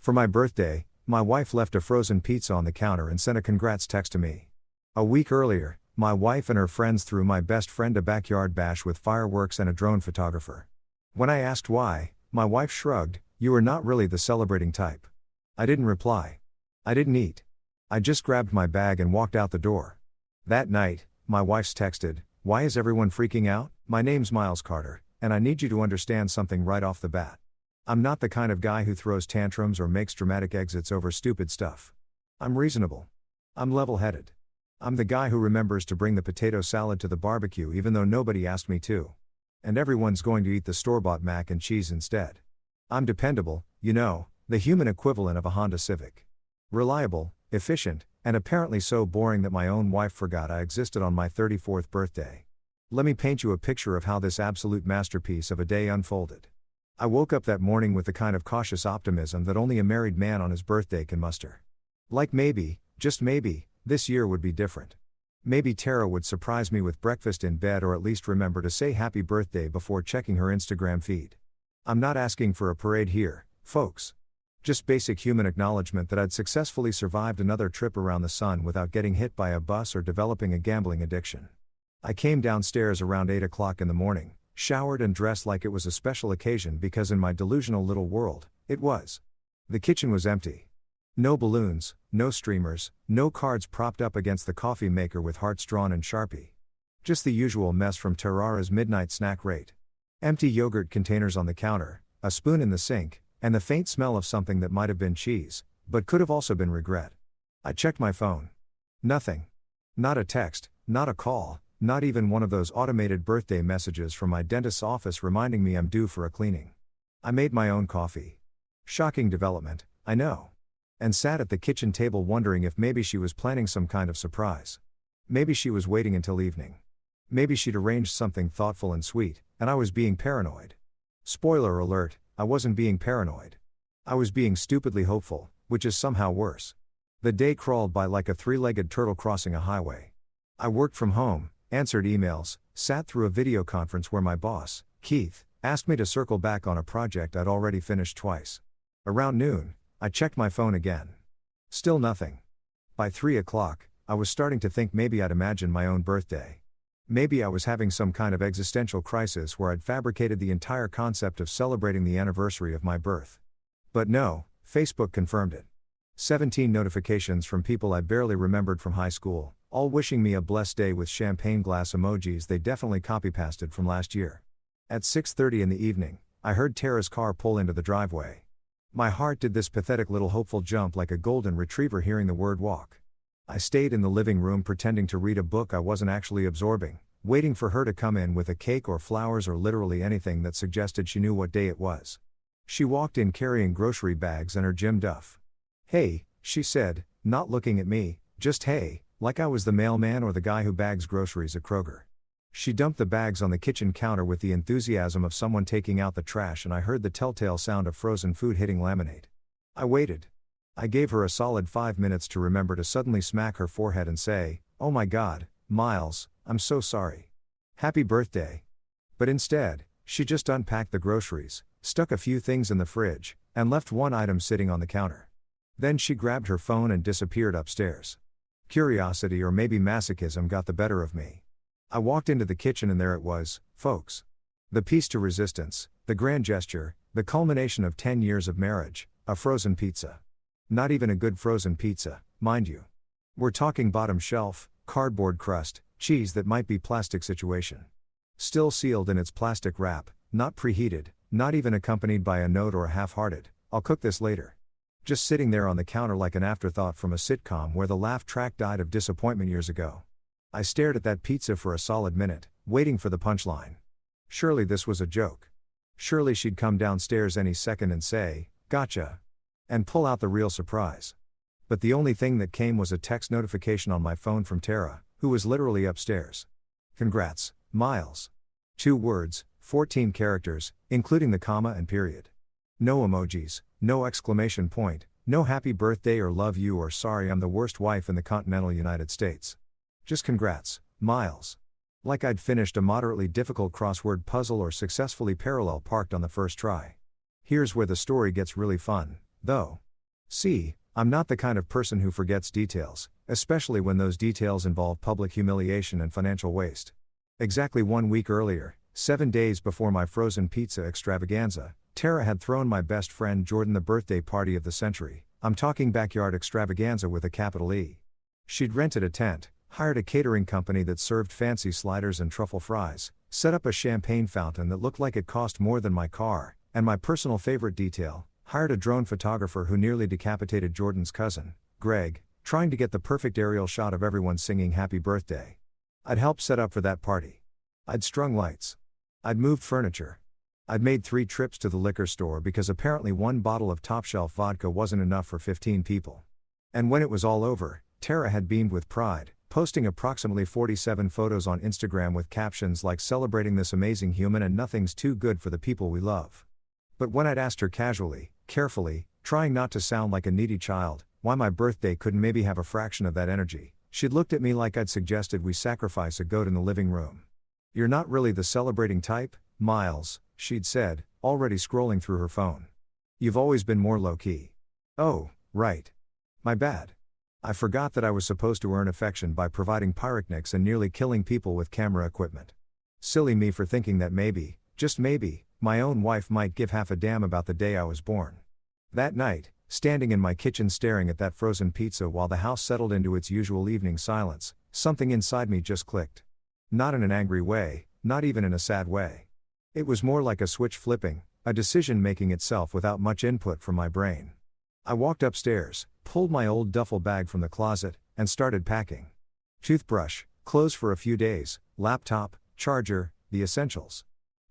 For my birthday, my wife left a frozen pizza on the counter and sent a congrats text to me. A week earlier, my wife and her friends threw my best friend a backyard bash with fireworks and a drone photographer. When I asked why, my wife shrugged, "You are not really the celebrating type." I didn't reply. I didn't eat. I just grabbed my bag and walked out the door. That night, my wife's texted, "Why is everyone freaking out? My name's Miles Carter, and I need you to understand something right off the bat. I'm not the kind of guy who throws tantrums or makes dramatic exits over stupid stuff. I'm reasonable. I'm level-headed. I'm the guy who remembers to bring the potato salad to the barbecue even though nobody asked me to. And everyone's going to eat the store-bought mac and cheese instead. I'm dependable, the human equivalent of a Honda Civic. Reliable, efficient, and apparently so boring that my own wife forgot I existed on my 34th birthday. Let me paint you a picture of how this absolute masterpiece of a day unfolded. I woke up that morning with the kind of cautious optimism that only a married man on his birthday can muster. Like maybe, just maybe, this year would be different. Maybe Tara would surprise me with breakfast in bed or at least remember to say happy birthday before checking her Instagram feed. I'm not asking for a parade here, folks. Just basic human acknowledgement that I'd successfully survived another trip around the sun without getting hit by a bus or developing a gambling addiction. I came downstairs around 8 o'clock in the morning, showered and dressed like it was a special occasion because in my delusional little world, it was. The kitchen was empty. No balloons, no streamers, no cards propped up against the coffee maker with hearts drawn in Sharpie. Just the usual mess from Terrara's midnight snack rate. Empty yogurt containers on the counter, a spoon in the sink, and the faint smell of something that might have been cheese, but could have also been regret. I checked my phone. Nothing. Not a text, not a call, not even one of those automated birthday messages from my dentist's office reminding me I'm due for a cleaning. I made my own coffee. Shocking development, I know. And sat at the kitchen table wondering if maybe she was planning some kind of surprise. Maybe she was waiting until evening. Maybe she'd arranged something thoughtful and sweet, and I was being paranoid. Spoiler alert, I wasn't being paranoid. I was being stupidly hopeful, which is somehow worse. The day crawled by like a three-legged turtle crossing a highway. I worked from home, answered emails, sat through a video conference where my boss, Keith, asked me to circle back on a project I'd already finished twice. Around noon, I checked my phone again. Still nothing. By 3 o'clock, I was starting to think maybe I'd imagined my own birthday. Maybe I was having some kind of existential crisis where I'd fabricated the entire concept of celebrating the anniversary of my birth. But no, Facebook confirmed it. 17 notifications from people I barely remembered from high school, all wishing me a blessed day with champagne glass emojis they definitely copy-pasted from last year. At 6:30 in the evening, I heard Tara's car pull into the driveway. My heart did this pathetic little hopeful jump like a golden retriever hearing the word walk. I stayed in the living room pretending to read a book I wasn't actually absorbing, waiting for her to come in with a cake or flowers or literally anything that suggested she knew what day it was. She walked in carrying grocery bags and her gym duff. "Hey," she said, not looking at me, just hey, like I was the mailman or the guy who bags groceries at Kroger. She dumped the bags on the kitchen counter with the enthusiasm of someone taking out the trash and I heard the telltale sound of frozen food hitting laminate. I waited. I gave her a solid 5 minutes to remember to suddenly smack her forehead and say, "Oh my God, Miles, I'm so sorry. Happy birthday." But instead, she just unpacked the groceries, stuck a few things in the fridge, and left one item sitting on the counter. Then she grabbed her phone and disappeared upstairs. Curiosity or maybe masochism got the better of me. I walked into the kitchen and there it was, folks. The piece to resistance, the grand gesture, the culmination of 10 years of marriage, a frozen pizza. Not even a good frozen pizza, mind you. We're talking bottom shelf, cardboard crust, cheese that might be plastic situation. Still sealed in its plastic wrap, not preheated, not even accompanied by a note or a half-hearted, "I'll cook this later." Just sitting there on the counter like an afterthought from a sitcom where the laugh track died of disappointment years ago. I stared at that pizza for a solid minute, waiting for the punchline. Surely this was a joke. Surely she'd come downstairs any second and say, "Gotcha," and pull out the real surprise. But the only thing that came was a text notification on my phone from Tara, who was literally upstairs. "Congrats, Miles." 2 words, 14 characters, including the comma and period. No emojis, no exclamation point, no happy birthday or love you or sorry I'm the worst wife in the continental United States. Just congrats, Miles. Like I'd finished a moderately difficult crossword puzzle or successfully parallel parked on the first try. Here's where the story gets really fun, though. See, I'm not the kind of person who forgets details, especially when those details involve public humiliation and financial waste. Exactly 1 week earlier, 7 days before my frozen pizza extravaganza, Tara had thrown my best friend Jordan the birthday party of the century. I'm talking backyard extravaganza with a capital E. She'd rented a tent, hired a catering company that served fancy sliders and truffle fries, set up a champagne fountain that looked like it cost more than my car, and my personal favorite detail, hired a drone photographer who nearly decapitated Jordan's cousin, Greg, trying to get the perfect aerial shot of everyone singing happy birthday. I'd helped set up for that party. I'd strung lights. I'd moved furniture. I'd made 3 trips to the liquor store because apparently 1 bottle of top-shelf vodka wasn't enough for 15 people. And when it was all over, Tara had beamed with pride, posting approximately 47 photos on Instagram with captions like "celebrating this amazing human and nothing's too good for the people we love." But when I'd asked her casually, carefully, trying not to sound like a needy child, why my birthday couldn't maybe have a fraction of that energy, she'd looked at me like I'd suggested we sacrifice a goat in the living room. "You're not really the celebrating type, Miles," she'd said, already scrolling through her phone. "You've always been more low-key." "Oh, right. My bad. I forgot that I was supposed to earn affection by providing pyrotechnics and nearly killing people with camera equipment. Silly me for thinking that maybe, just maybe, my own wife might give half a damn about the day I was born." That night, standing in my kitchen staring at that frozen pizza while the house settled into its usual evening silence, something inside me just clicked. Not in an angry way, not even in a sad way. It was more like a switch flipping, a decision making itself without much input from my brain. I walked upstairs, pulled my old duffel bag from the closet, and started packing. Toothbrush, clothes for a few days, laptop, charger, the essentials.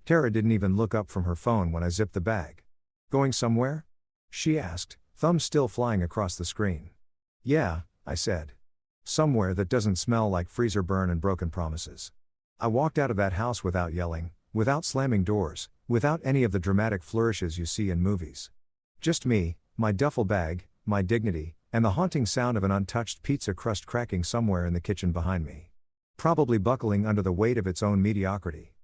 Tara didn't even look up from her phone when I zipped the bag. "Going somewhere?" she asked, thumbs still flying across the screen. "Yeah," I said. "Somewhere that doesn't smell like freezer burn and broken promises." I walked out of that house without yelling, without slamming doors, without any of the dramatic flourishes you see in movies. Just me, my duffel bag, my dignity, and the haunting sound of an untouched pizza crust cracking somewhere in the kitchen behind me. Probably buckling under the weight of its own mediocrity.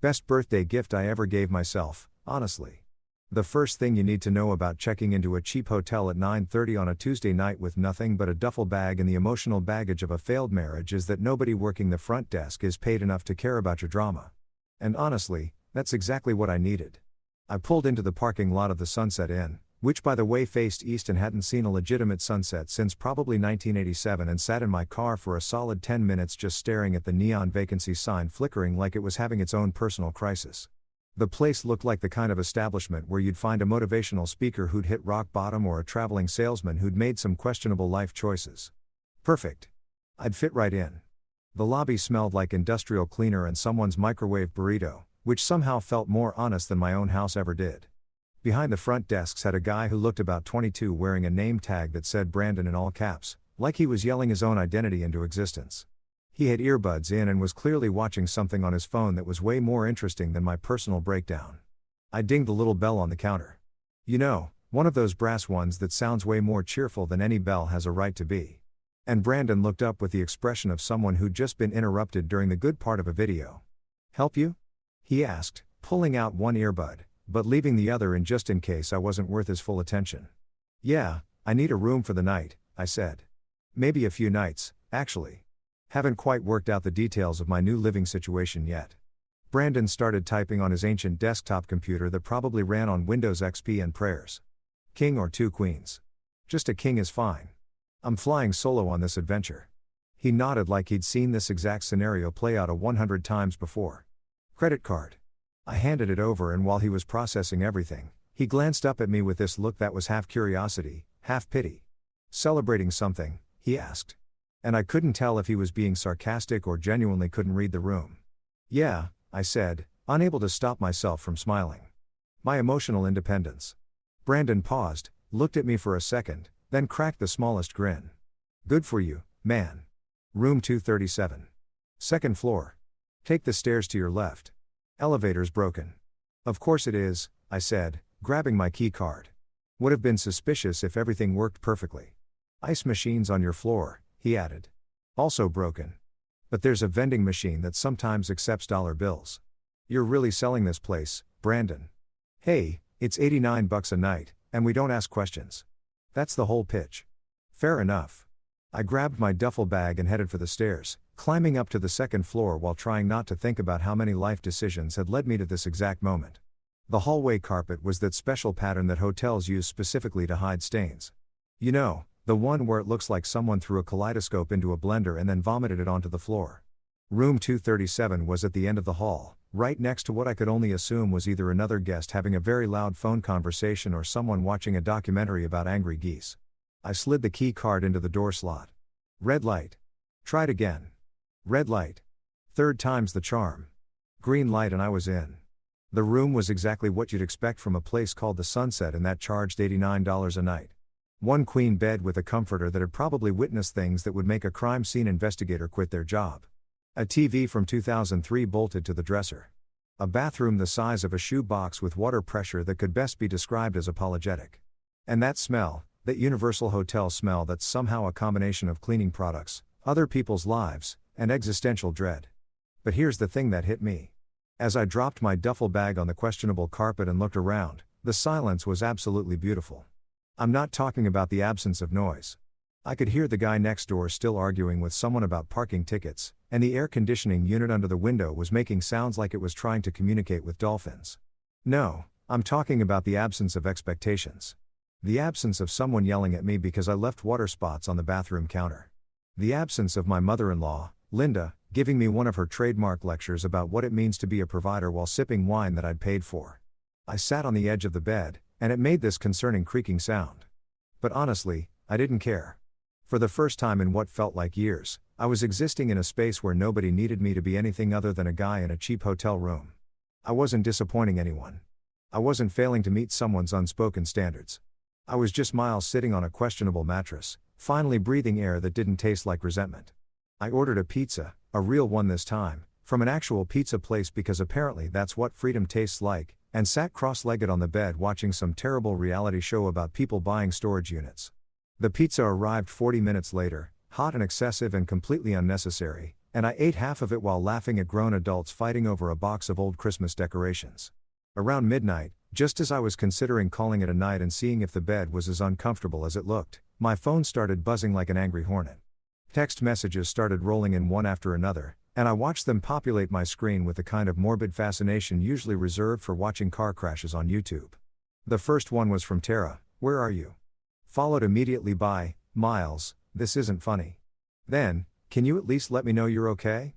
Best birthday gift I ever gave myself, honestly. The first thing you need to know about checking into a cheap hotel at 9:30 on a Tuesday night with nothing but a duffel bag and the emotional baggage of a failed marriage is that nobody working the front desk is paid enough to care about your drama. And honestly, that's exactly what I needed. I pulled into the parking lot of the Sunset Inn, which by the way faced east and hadn't seen a legitimate sunset since probably 1987, and sat in my car for a solid 10 minutes just staring at the neon vacancy sign flickering like it was having its own personal crisis. The place looked like the kind of establishment where you'd find a motivational speaker who'd hit rock bottom or a traveling salesman who'd made some questionable life choices. Perfect. I'd fit right in. The lobby smelled like industrial cleaner and someone's microwave burrito, which somehow felt more honest than my own house ever did. Behind the front desks had a guy who looked about 22 wearing a name tag that said Brandon in all caps, like he was yelling his own identity into existence. He had earbuds in and was clearly watching something on his phone that was way more interesting than my personal breakdown. I dinged the little bell on the counter. You know, one of those brass ones that sounds way more cheerful than any bell has a right to be. And Brandon looked up with the expression of someone who'd just been interrupted during the good part of a video. "Help you?" he asked, pulling out one earbud, but leaving the other in just in case I wasn't worth his full attention. "Yeah, I need a room for the night," I said. "Maybe a few nights, actually. Haven't quite worked out the details of my new living situation yet." Brandon started typing on his ancient desktop computer that probably ran on Windows XP and prayers. "King or 2 queens? Just a king is fine. I'm flying solo on this adventure." He nodded like he'd seen this exact scenario play out 100 times before. "Credit card." I handed it over, and while he was processing everything, he glanced up at me with this look that was half curiosity, half pity. "Celebrating something?" he asked. And I couldn't tell if he was being sarcastic or genuinely couldn't read the room. "Yeah," I said, unable to stop myself from smiling. "My emotional independence." Brandon paused, looked at me for a second, then cracked the smallest grin. "Good for you, man. Room 237. Second floor. Take the stairs to your left. Elevator's broken." "Of course it is," I said, grabbing my key card. "Would have been suspicious if everything worked perfectly." "Ice machines on your floor," he added. "Also broken. But there's a vending machine that sometimes accepts dollar bills." "You're really selling this place, Brandon." "Hey, it's $89 a night, and we don't ask questions." That's the whole pitch. Fair enough. I grabbed my duffel bag and headed for the stairs, climbing up to the second floor while trying not to think about how many life decisions had led me to this exact moment. The hallway carpet was that special pattern that hotels use specifically to hide stains. You know, the one where it looks like someone threw a kaleidoscope into a blender and then vomited it onto the floor. Room 237 was at the end of the hall, right next to what I could only assume was either another guest having a very loud phone conversation or someone watching a documentary about angry geese. I slid the key card into the door slot. Red light. Tried again. Red light. Third time's the charm. Green light and I was in. The room was exactly what you'd expect from a place called the Sunset and that charged $89 a night. One queen bed with a comforter that had probably witnessed things that would make a crime scene investigator quit their job. A TV from 2003 bolted to the dresser. A bathroom the size of a shoe box with water pressure that could best be described as apologetic. And that smell, that universal hotel smell that's somehow a combination of cleaning products, other people's lives, and existential dread. But here's the thing that hit me. As I dropped my duffel bag on the questionable carpet and looked around, the silence was absolutely beautiful. I'm not talking about the absence of noise. I could hear the guy next door still arguing with someone about parking tickets, and the air conditioning unit under the window was making sounds like it was trying to communicate with dolphins. No, I'm talking about the absence of expectations. The absence of someone yelling at me because I left water spots on the bathroom counter. The absence of my mother-in-law, Linda, giving me one of her trademark lectures about what it means to be a provider while sipping wine that I'd paid for. I sat on the edge of the bed, and it made this concerning creaking sound. But honestly, I didn't care. For the first time in what felt like years, I was existing in a space where nobody needed me to be anything other than a guy in a cheap hotel room. I wasn't disappointing anyone. I wasn't failing to meet someone's unspoken standards. I was just Miles sitting on a questionable mattress, finally breathing air that didn't taste like resentment. I ordered a pizza, a real one this time, from an actual pizza place because apparently that's what freedom tastes like, and sat cross-legged on the bed watching some terrible reality show about people buying storage units. The pizza arrived 40 minutes later, hot and excessive and completely unnecessary, and I ate half of it while laughing at grown adults fighting over a box of old Christmas decorations. Around midnight, just as I was considering calling it a night and seeing if the bed was as uncomfortable as it looked, my phone started buzzing like an angry hornet. Text messages started rolling in one after another, and I watched them populate my screen with the kind of morbid fascination usually reserved for watching car crashes on YouTube. The first one was from Tara, "Where are you?" Followed immediately by, "Miles, this isn't funny." Then, "Can you at least let me know you're okay?"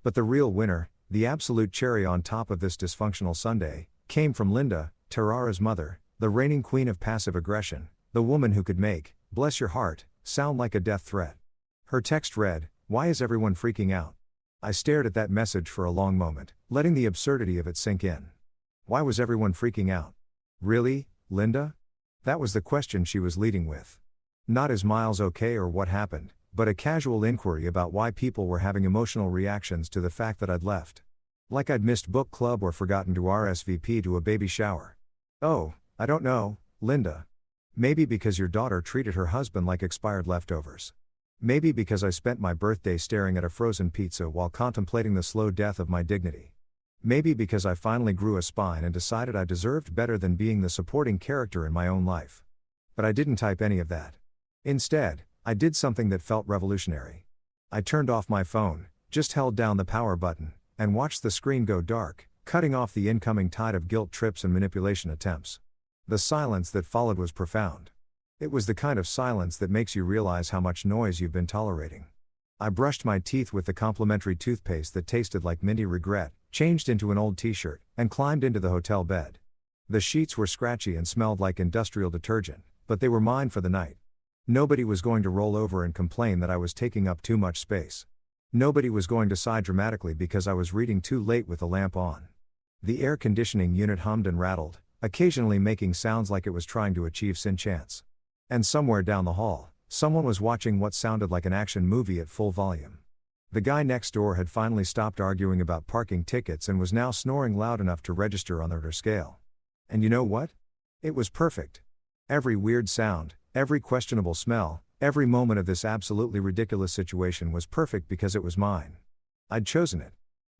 But the real winner, the absolute cherry on top of this dysfunctional Sunday, came from Linda, Tarara's mother, the reigning queen of passive aggression, the woman who could make, bless your heart, sound like a death threat. Her text read, "Why is everyone freaking out?" I stared at that message for a long moment, letting the absurdity of it sink in. Why was everyone freaking out? Really, Linda? That was the question she was leading with. Not is Miles okay or what happened, but a casual inquiry about why people were having emotional reactions to the fact that I'd left. Like I'd missed book club or forgotten to RSVP to a baby shower. Oh, I don't know, Linda. Maybe because your daughter treated her husband like expired leftovers. Maybe because I spent my birthday staring at a frozen pizza while contemplating the slow death of my dignity. Maybe because I finally grew a spine and decided I deserved better than being the supporting character in my own life. But I didn't type any of that. Instead, I did something that felt revolutionary. I turned off my phone, just held down the power button, and watched the screen go dark, cutting off the incoming tide of guilt trips and manipulation attempts. The silence that followed was profound. It was the kind of silence that makes you realize how much noise you've been tolerating. I brushed my teeth with the complimentary toothpaste that tasted like minty regret, changed into an old t-shirt, and climbed into the hotel bed. The sheets were scratchy and smelled like industrial detergent, but they were mine for the night. Nobody was going to roll over and complain that I was taking up too much space. Nobody was going to sigh dramatically because I was reading too late with the lamp on. The air conditioning unit hummed and rattled, occasionally making sounds like it was trying to achieve sentience. And somewhere down the hall, someone was watching what sounded like an action movie at full volume. The guy next door had finally stopped arguing about parking tickets and was now snoring loud enough to register on the Richter scale. And you know what? It was perfect. Every weird sound, every questionable smell, every moment of this absolutely ridiculous situation was perfect because it was mine. I'd chosen it.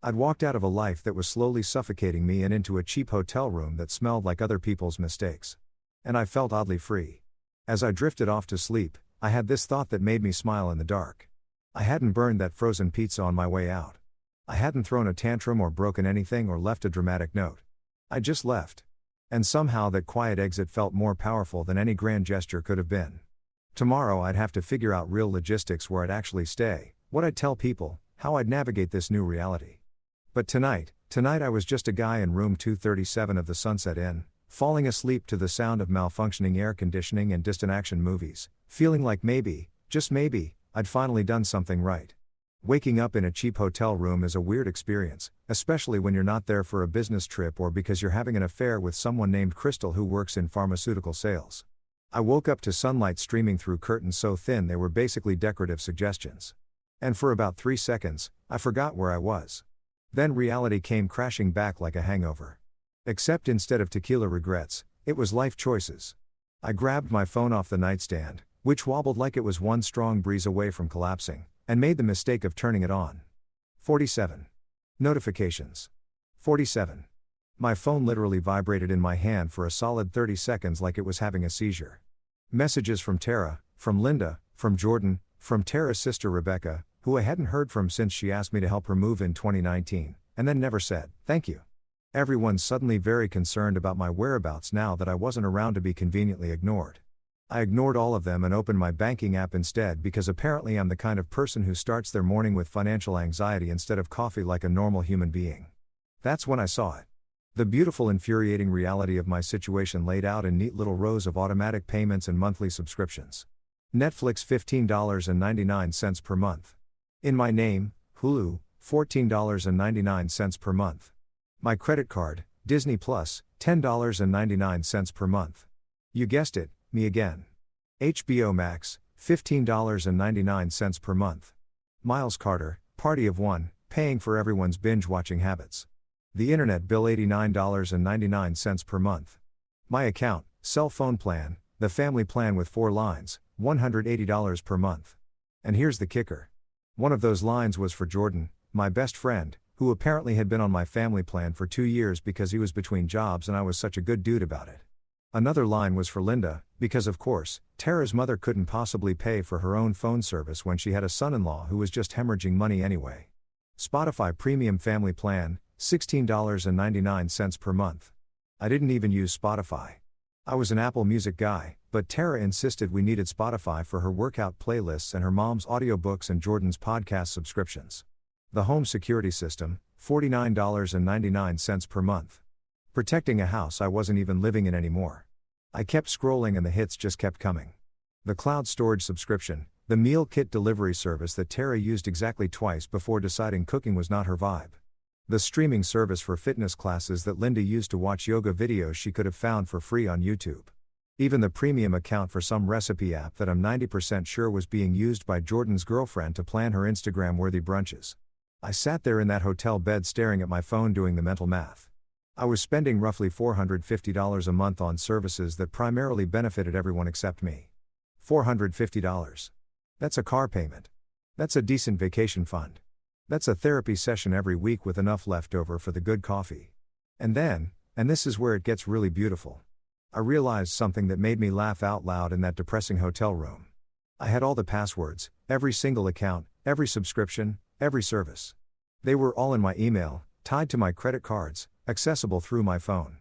I'd walked out of a life that was slowly suffocating me and into a cheap hotel room that smelled like other people's mistakes. And I felt oddly free. As I drifted off to sleep, I had this thought that made me smile in the dark. I hadn't burned that frozen pizza on my way out. I hadn't thrown a tantrum or broken anything or left a dramatic note. I just left. And somehow that quiet exit felt more powerful than any grand gesture could have been. Tomorrow I'd have to figure out real logistics, where I'd actually stay, what I'd tell people, how I'd navigate this new reality. But tonight I was just a guy in room 237 of the Sunset Inn, falling asleep to the sound of malfunctioning air conditioning and distant action movies, feeling like maybe, just maybe, I'd finally done something right. Waking up in a cheap hotel room is a weird experience, especially when you're not there for a business trip or because you're having an affair with someone named Crystal who works in pharmaceutical sales. I woke up to sunlight streaming through curtains so thin they were basically decorative suggestions. And for about 3 seconds, I forgot where I was. Then reality came crashing back like a hangover. Except instead of tequila regrets, it was life choices. I grabbed my phone off the nightstand, which wobbled like it was one strong breeze away from collapsing, and made the mistake of turning it on. 47. Notifications. 47. My phone literally vibrated in my hand for a solid 30 seconds like it was having a seizure. Messages from Tara, from Linda, from Jordan, from Tara's sister Rebecca, who I hadn't heard from since she asked me to help her move in 2019, and then never said, thank you. Everyone's suddenly very concerned about my whereabouts now that I wasn't around to be conveniently ignored. I ignored all of them and opened my banking app instead because apparently I'm the kind of person who starts their morning with financial anxiety instead of coffee like a normal human being. That's when I saw it. The beautiful, infuriating reality of my situation laid out in neat little rows of automatic payments and monthly subscriptions. Netflix $15.99 per month. In my name, Hulu, $14.99 per month. My credit card, Disney Plus, $10.99 per month. You guessed it, me again. HBO Max, $15.99 per month. Miles Carter, Party of One, paying for everyone's binge-watching habits. The internet bill $89.99 per month. My account, cell phone plan, the family plan with 4 lines, $180 per month. And here's the kicker. One of those lines was for Jordan, my best friend, who apparently had been on my family plan for 2 years because he was between jobs and I was such a good dude about it. Another line was for Linda, because of course, Tara's mother couldn't possibly pay for her own phone service when she had a son-in-law who was just hemorrhaging money anyway. Spotify Premium Family Plan, $16.99 per month. I didn't even use Spotify. I was an Apple Music guy, but Tara insisted we needed Spotify for her workout playlists and her mom's audiobooks and Jordan's podcast subscriptions. The home security system, $49.99 per month. Protecting a house I wasn't even living in anymore. I kept scrolling and the hits just kept coming. The cloud storage subscription, the meal kit delivery service that Tara used exactly twice before deciding cooking was not her vibe. The streaming service for fitness classes that Linda used to watch yoga videos she could have found for free on YouTube. Even the premium account for some recipe app that I'm 90% sure was being used by Jordan's girlfriend to plan her Instagram-worthy brunches. I sat there in that hotel bed staring at my phone doing the mental math. I was spending roughly $450 a month on services that primarily benefited everyone except me. $450. That's a car payment. That's a decent vacation fund. That's a therapy session every week with enough left over for the good coffee. And then, and this is where it gets really beautiful, I realized something that made me laugh out loud in that depressing hotel room. I had all the passwords, every single account, every subscription, every service. They were all in my email, tied to my credit cards, accessible through my phone.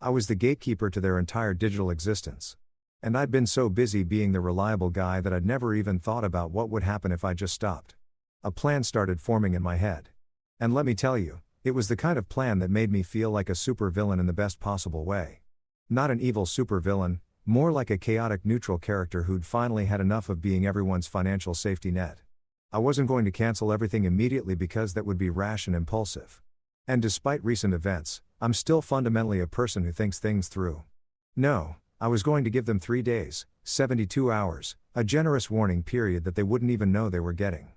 I was the gatekeeper to their entire digital existence. And I'd been so busy being the reliable guy that I'd never even thought about what would happen if I just stopped. A plan started forming in my head. And let me tell you, it was the kind of plan that made me feel like a supervillain in the best possible way. Not an evil supervillain, more like a chaotic neutral character who'd finally had enough of being everyone's financial safety net. I wasn't going to cancel everything immediately because that would be rash and impulsive. And despite recent events, I'm still fundamentally a person who thinks things through. No, I was going to give them 3 days, 72 hours, a generous warning period that they wouldn't even know they were getting.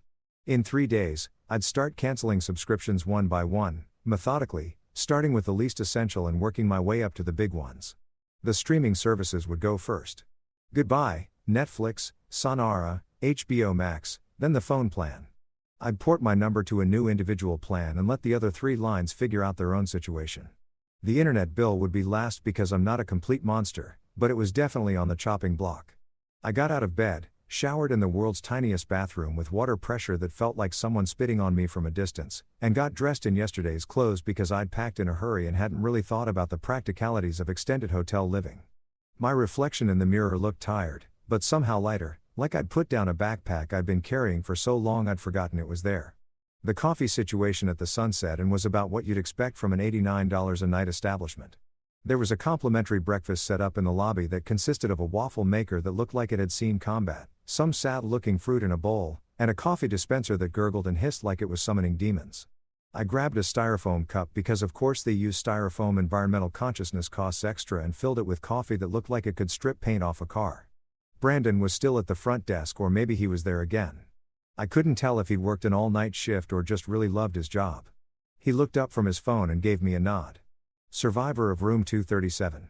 In 3 days, I'd start canceling subscriptions one by one, methodically, starting with the least essential and working my way up to the big ones. The streaming services would go first. Goodbye, Netflix, Sonara, HBO Max, then the phone plan. I'd port my number to a new individual plan and let the other 3 lines figure out their own situation. The internet bill would be last because I'm not a complete monster, but it was definitely on the chopping block. I got out of bed, showered in the world's tiniest bathroom with water pressure that felt like someone spitting on me from a distance, and got dressed in yesterday's clothes because I'd packed in a hurry and hadn't really thought about the practicalities of extended hotel living. My reflection in the mirror looked tired, but somehow lighter, like I'd put down a backpack I'd been carrying for so long I'd forgotten it was there. The coffee situation at the Sunset Inn was about what you'd expect from an $89 a night establishment. There was a complimentary breakfast set up in the lobby that consisted of a waffle maker that looked like it had seen combat, some sad-looking fruit in a bowl, and a coffee dispenser that gurgled and hissed like it was summoning demons. I grabbed a styrofoam cup because of course they use styrofoam. Environmental consciousness costs extra, and filled it with coffee that looked like it could strip paint off a car. Brandon was still at the front desk, or maybe he was there again. I couldn't tell if he'd worked an all-night shift or just really loved his job. He looked up from his phone and gave me a nod. Survivor of room 237.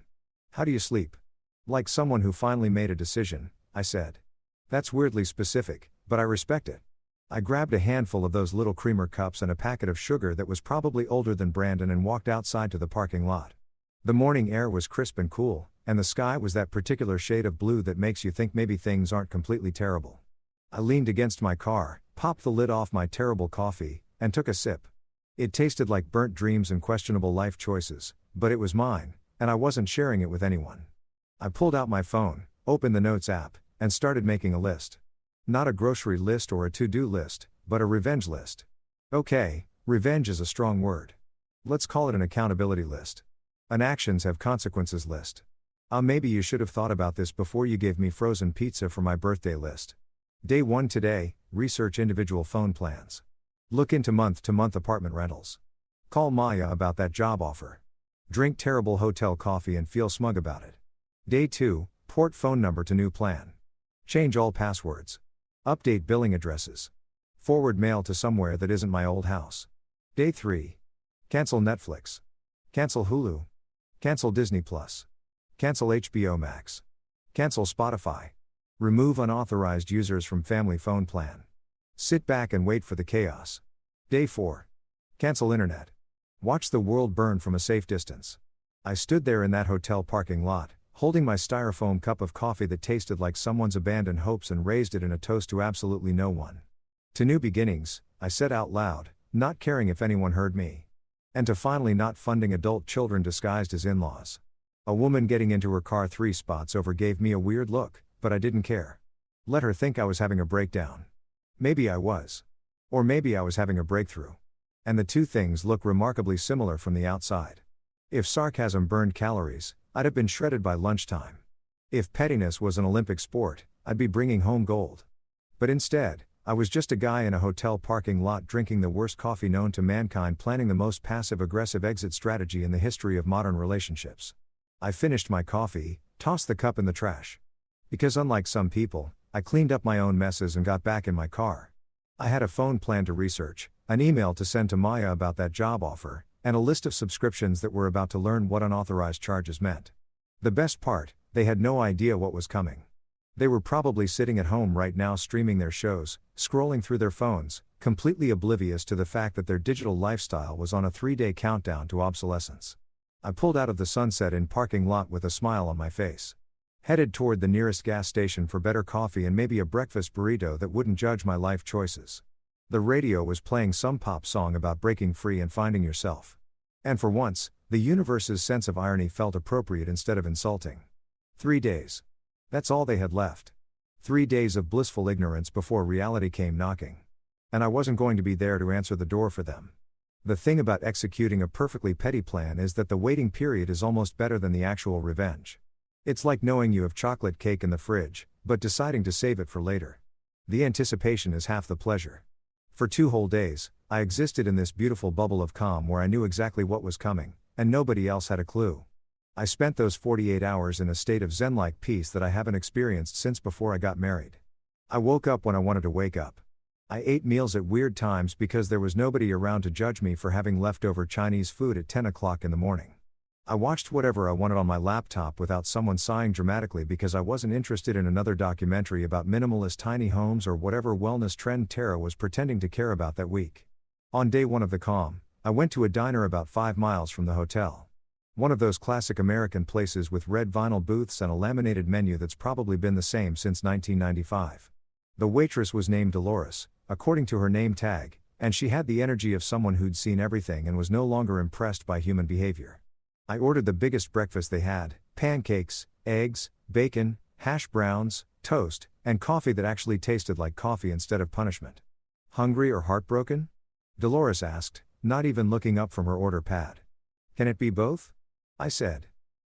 How do you sleep? Like someone who finally made a decision, I said. That's weirdly specific, but I respect it. I grabbed a handful of those little creamer cups and a packet of sugar that was probably older than Brandon and walked outside to the parking lot. The morning air was crisp and cool, and the sky was that particular shade of blue that makes you think maybe things aren't completely terrible. I leaned against my car, popped the lid off my terrible coffee, and took a sip. It tasted like burnt dreams and questionable life choices, but it was mine, and I wasn't sharing it with anyone. I pulled out my phone, opened the Notes app, and started making a list. Not a grocery list or a to-do list, but a revenge list. Okay, revenge is a strong word. Let's call it an accountability list. An actions have consequences list. Maybe you should have thought about this before you gave me frozen pizza for my birthday list. Day 1 today, research individual phone plans. Look into month-to-month apartment rentals. Call Maya about that job offer. Drink terrible hotel coffee and feel smug about it. Day 2, port phone number to new plan. Change all passwords. Update billing addresses. Forward mail to somewhere that isn't my old house. Day 3. Cancel Netflix. Cancel Hulu. Cancel Disney Plus. Cancel HBO Max. Cancel Spotify. Remove unauthorized users from family phone plan. Sit back and wait for the chaos. Day 4. Cancel internet. Watch the world burn from a safe distance. I stood there in that hotel parking lot, holding my styrofoam cup of coffee that tasted like someone's abandoned hopes, and raised it in a toast to absolutely no one. To new beginnings, I said out loud, not caring if anyone heard me. And to finally not funding adult children disguised as in-laws. A woman getting into her car 3 spots over gave me a weird look, but I didn't care. Let her think I was having a breakdown. Maybe I was. Or maybe I was having a breakthrough. And the two things look remarkably similar from the outside. If sarcasm burned calories, I'd have been shredded by lunchtime. If pettiness was an Olympic sport, I'd be bringing home gold. But instead, I was just a guy in a hotel parking lot drinking the worst coffee known to mankind, planning the most passive-aggressive exit strategy in the history of modern relationships. I finished my coffee, tossed the cup in the trash. Because unlike some people, I cleaned up my own messes and got back in my car. I had a phone plan to research, an email to send to Maya about that job offer, and a list of subscriptions that were about to learn what unauthorized charges meant. The best part, they had no idea what was coming. They were probably sitting at home right now streaming their shows, scrolling through their phones, completely oblivious to the fact that their digital lifestyle was on a 3-day countdown to obsolescence. I pulled out of the Sunset Inn parking lot with a smile on my face. Headed toward the nearest gas station for better coffee and maybe a breakfast burrito that wouldn't judge my life choices. The radio was playing some pop song about breaking free and finding yourself. And for once, the universe's sense of irony felt appropriate instead of insulting. 3 days. That's all they had left. 3 days of blissful ignorance before reality came knocking. And I wasn't going to be there to answer the door for them. The thing about executing a perfectly petty plan is that the waiting period is almost better than the actual revenge. It's like knowing you have chocolate cake in the fridge, but deciding to save it for later. The anticipation is half the pleasure. For 2 whole days, I existed in this beautiful bubble of calm where I knew exactly what was coming, and nobody else had a clue. I spent those 48 hours in a state of zen-like peace that I haven't experienced since before I got married. I woke up when I wanted to wake up. I ate meals at weird times because there was nobody around to judge me for having leftover Chinese food at 10 o'clock in the morning. I watched whatever I wanted on my laptop without someone sighing dramatically because I wasn't interested in another documentary about minimalist tiny homes or whatever wellness trend Tara was pretending to care about that week. On day 1 of the calm, I went to a diner about 5 miles from the hotel. One of those classic American places with red vinyl booths and a laminated menu that's probably been the same since 1995. The waitress was named Dolores, according to her name tag, and she had the energy of someone who'd seen everything and was no longer impressed by human behavior. I ordered the biggest breakfast they had: pancakes, eggs, bacon, hash browns, toast, and coffee that actually tasted like coffee instead of punishment. Hungry or heartbroken? Dolores asked, not even looking up from her order pad. Can it be both? I said.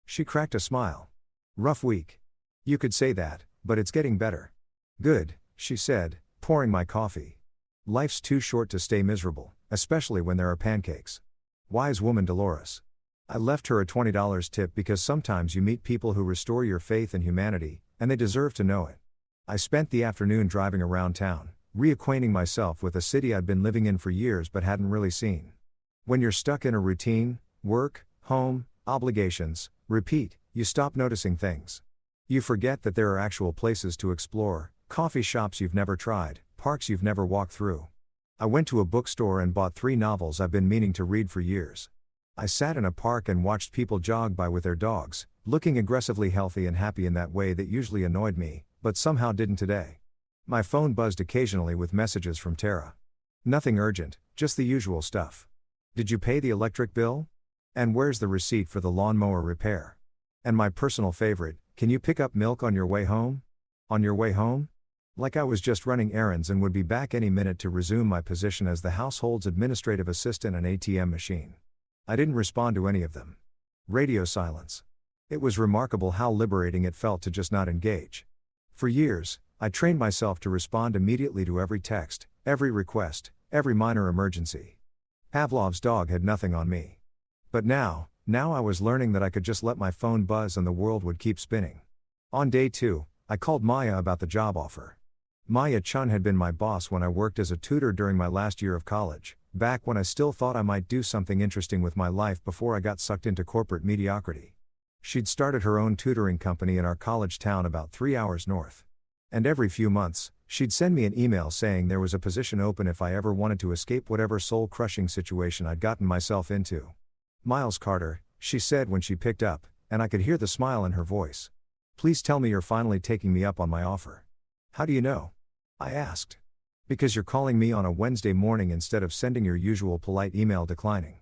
She cracked a smile. Rough week. You could say that, but it's getting better. Good, she said, pouring my coffee. Life's too short to stay miserable, especially when there are pancakes. Wise woman Dolores. I left her a $20 tip because sometimes you meet people who restore your faith in humanity, and they deserve to know it. I spent the afternoon driving around town, reacquainting myself with a city I'd been living in for years but hadn't really seen. When you're stuck in a routine, work, home, obligations, repeat, you stop noticing things. You forget that there are actual places to explore, coffee shops you've never tried, parks you've never walked through. I went to a bookstore and bought 3 novels I've been meaning to read for years. I sat in a park and watched people jog by with their dogs, looking aggressively healthy and happy in that way that usually annoyed me, but somehow didn't today. My phone buzzed occasionally with messages from Tara. Nothing urgent, just the usual stuff. Did you pay the electric bill? And where's the receipt for the lawnmower repair? And my personal favorite, can you pick up milk on your way home? On your way home? Like I was just running errands and would be back any minute to resume my position as the household's administrative assistant and ATM machine. I didn't respond to any of them. Radio silence. It was remarkable how liberating it felt to just not engage. For years, I trained myself to respond immediately to every text, every request, every minor emergency. Pavlov's dog had nothing on me. But now I was learning that I could just let my phone buzz and the world would keep spinning. On day 2, I called Maya about the job offer. Maya Chun had been my boss when I worked as a tutor during my last year of college, back when I still thought I might do something interesting with my life before I got sucked into corporate mediocrity. She'd started her own tutoring company in our college town about 3 hours north. And every few months, she'd send me an email saying there was a position open if I ever wanted to escape whatever soul-crushing situation I'd gotten myself into. Miles Carter, she said when she picked up, and I could hear the smile in her voice. Please tell me you're finally taking me up on my offer. How do you know? I asked. Because you're calling me on a Wednesday morning instead of sending your usual polite email declining.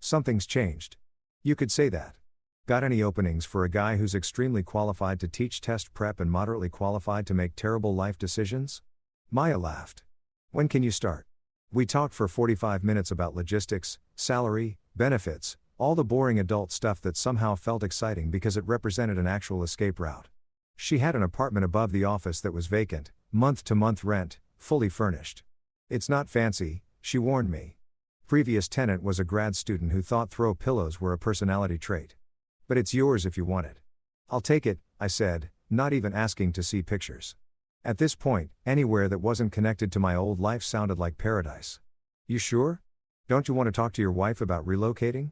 Something's changed. You could say that. Got any openings for a guy who's extremely qualified to teach test prep and moderately qualified to make terrible life decisions? Maya laughed. When can you start? We talked for 45 minutes about logistics, salary, benefits, all the boring adult stuff that somehow felt exciting because it represented an actual escape route. She had an apartment above the office that was vacant, month-to-month rent, fully furnished. It's not fancy, she warned me. Previous tenant was a grad student who thought throw pillows were a personality trait. But it's yours if you want it. I'll take it, I said, not even asking to see pictures. At this point, anywhere that wasn't connected to my old life sounded like paradise. You sure? Don't you want to talk to your wife about relocating?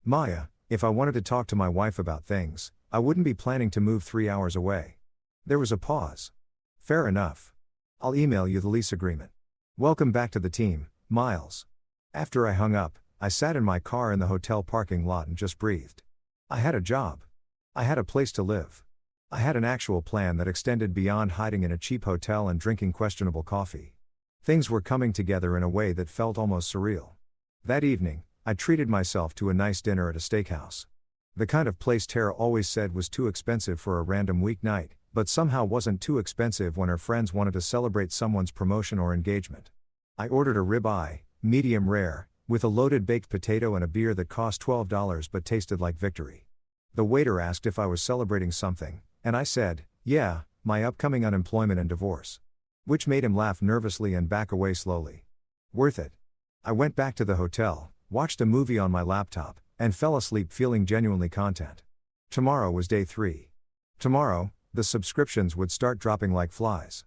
Maya, if I wanted to talk to my wife about things, I wouldn't be planning to move 3 hours away. There was a pause. Fair enough. I'll email you the lease agreement. Welcome back to the team, Miles. After I hung up, I sat in my car in the hotel parking lot and just breathed. I had a job. I had a place to live. I had an actual plan that extended beyond hiding in a cheap hotel and drinking questionable coffee. Things were coming together in a way that felt almost surreal. That evening, I treated myself to a nice dinner at a steakhouse. The kind of place Tara always said was too expensive for a random weeknight, but somehow wasn't too expensive when her friends wanted to celebrate someone's promotion or engagement. I ordered a ribeye, medium rare, with a loaded baked potato and a beer that cost $12 but tasted like victory. The waiter asked if I was celebrating something, and I said, yeah, my upcoming unemployment and divorce. Which made him laugh nervously and back away slowly. Worth it. I went back to the hotel, watched a movie on my laptop, and fell asleep feeling genuinely content. Tomorrow was day 3. Tomorrow, the subscriptions would start dropping like flies.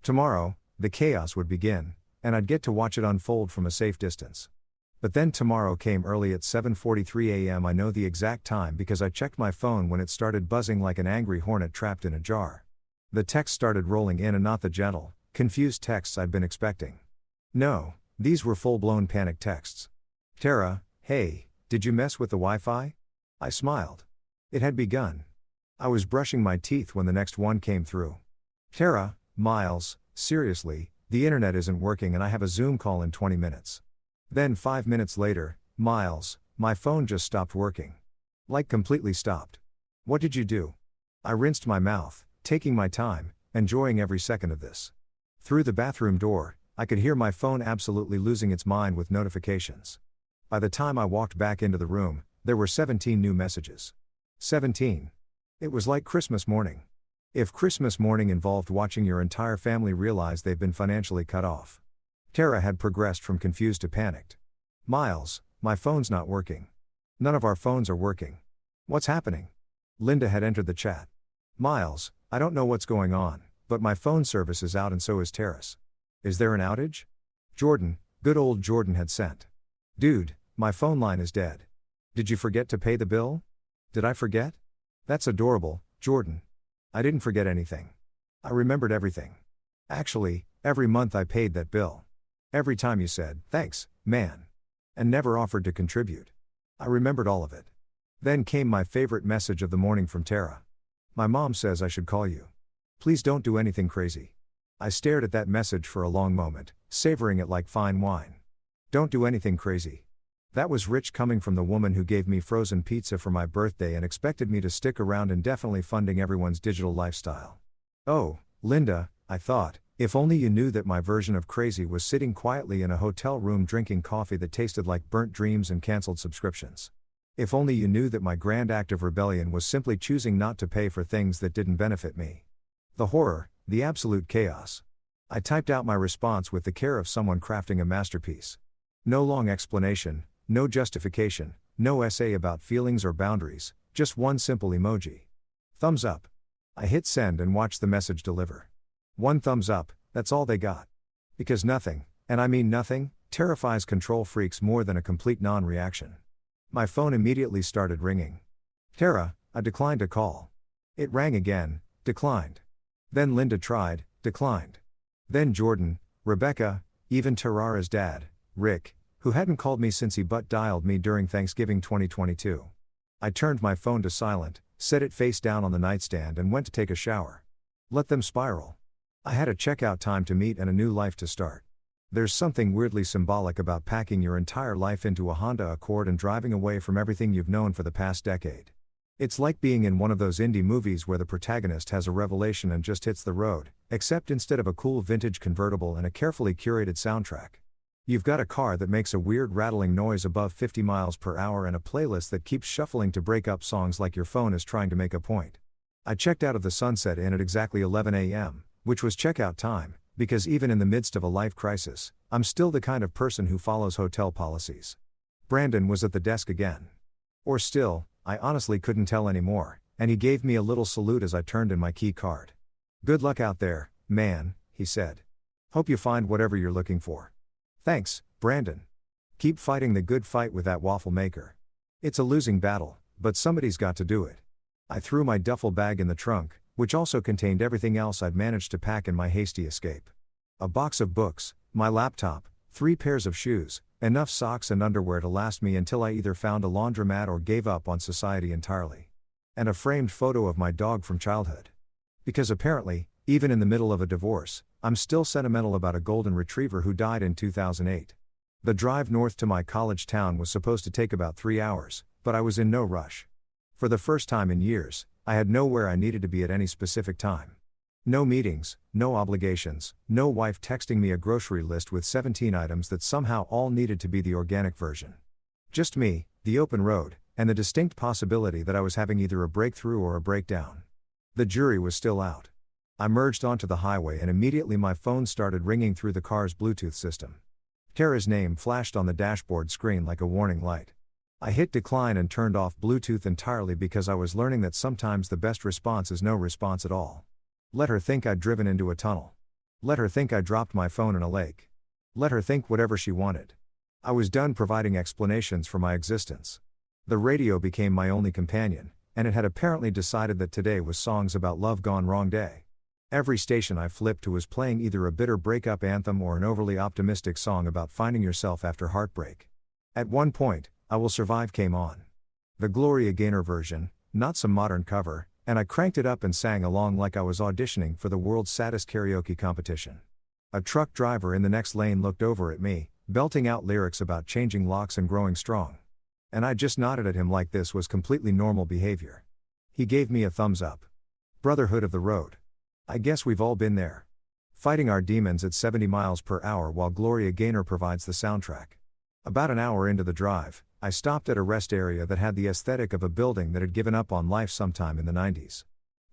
Tomorrow, the chaos would begin, and I'd get to watch it unfold from a safe distance. But then tomorrow came early at 7:43 a.m. I know the exact time because I checked my phone when it started buzzing like an angry hornet trapped in a jar. The text started rolling in and not the gentle, confused texts I'd been expecting. No, these were full-blown panic texts. Tara, hey, did you mess with the Wi-Fi? I smiled. It had begun. I was brushing my teeth when the next one came through. Tara, Miles, seriously, the internet isn't working and I have a Zoom call in 20 minutes. Then 5 minutes later, Miles, my phone just stopped working. Like completely stopped. What did you do? I rinsed my mouth, taking my time, enjoying every second of this. Through the bathroom door, I could hear my phone absolutely losing its mind with notifications. By the time I walked back into the room, there were 17 new messages. 17. It was like Christmas morning. If Christmas morning involved watching your entire family realize they've been financially cut off. Tara had progressed from confused to panicked. Miles, my phone's not working. None of our phones are working. What's happening? Linda had entered the chat. Miles, I don't know what's going on, but my phone service is out and so is Tara's. Is there an outage? Jordan, good old Jordan had sent. Dude, my phone line is dead. Did you forget to pay the bill? Did I forget? That's adorable, Jordan. I didn't forget anything. I remembered everything. Actually, every month I paid that bill. Every time you said, thanks, man. And never offered to contribute. I remembered all of it. Then came my favorite message of the morning from Tara. My mom says I should call you. Please don't do anything crazy. I stared at that message for a long moment, savoring it like fine wine. Don't do anything crazy. That was rich coming from the woman who gave me frozen pizza for my birthday and expected me to stick around indefinitely funding everyone's digital lifestyle. Oh, Linda, I thought, if only you knew that my version of crazy was sitting quietly in a hotel room drinking coffee that tasted like burnt dreams and cancelled subscriptions. If only you knew that my grand act of rebellion was simply choosing not to pay for things that didn't benefit me. The horror, the absolute chaos. I typed out my response with the care of someone crafting a masterpiece. No long explanation, no justification, no essay about feelings or boundaries, just one simple emoji. Thumbs up. I hit send and watched the message deliver. One thumbs up, that's all they got. Because nothing, and I mean nothing, terrifies control freaks more than a complete non-reaction. My phone immediately started ringing. Tara, I declined to call. It rang again, declined. Then Linda tried, declined. Then Jordan, Rebecca, even Tarara's dad, Rick, who hadn't called me since he dialed me during Thanksgiving 2022. I turned my phone to silent, set it face down on the nightstand and went to take a shower. Let them spiral. I had a checkout time to meet and a new life to start. There's something weirdly symbolic about packing your entire life into a Honda Accord and driving away from everything you've known for the past decade. It's like being in one of those indie movies where the protagonist has a revelation and just hits the road, except instead of a cool vintage convertible and a carefully curated soundtrack. You've got a car that makes a weird rattling noise above 50 miles per hour and a playlist that keeps shuffling to break up songs like your phone is trying to make a point. I checked out of the Sunset Inn at exactly 11 a.m., which was checkout time, because even in the midst of a life crisis, I'm still the kind of person who follows hotel policies. Brandon was at the desk again. Or still, I honestly couldn't tell anymore, and he gave me a little salute as I turned in my key card. Good luck out there, man, he said. Hope you find whatever you're looking for. Thanks, Brandon. Keep fighting the good fight with that waffle maker. It's a losing battle, but somebody's got to do it. I threw my duffel bag in the trunk, which also contained everything else I'd managed to pack in my hasty escape. A box of books, my laptop, 3 pairs of shoes, enough socks and underwear to last me until I either found a laundromat or gave up on society entirely. And a framed photo of my dog from childhood. Because apparently, even in the middle of a divorce, I'm still sentimental about a golden retriever who died in 2008. The drive north to my college town was supposed to take about 3 hours, but I was in no rush. For the first time in years, I had nowhere I needed to be at any specific time. No meetings, no obligations, no wife texting me a grocery list with 17 items that somehow all needed to be the organic version. Just me, the open road, and the distinct possibility that I was having either a breakthrough or a breakdown. The jury was still out. I merged onto the highway and immediately my phone started ringing through the car's Bluetooth system. Tara's name flashed on the dashboard screen like a warning light. I hit decline and turned off Bluetooth entirely because I was learning that sometimes the best response is no response at all. Let her think I'd driven into a tunnel. Let her think I dropped my phone in a lake. Let her think whatever she wanted. I was done providing explanations for my existence. The radio became my only companion, and it had apparently decided that today was songs about love gone wrong day. Every station I flipped to was playing either a bitter breakup anthem or an overly optimistic song about finding yourself after heartbreak. At one point, I Will Survive came on. The Gloria Gaynor version, not some modern cover, and I cranked it up and sang along like I was auditioning for the world's saddest karaoke competition. A truck driver in the next lane looked over at me, belting out lyrics about changing locks and growing strong. And I just nodded at him like this was completely normal behavior. He gave me a thumbs up. Brotherhood of the road. I guess we've all been there. Fighting our demons at 70 miles per hour while Gloria Gaynor provides the soundtrack. About an hour into the drive, I stopped at a rest area that had the aesthetic of a building that had given up on life sometime in the 90s.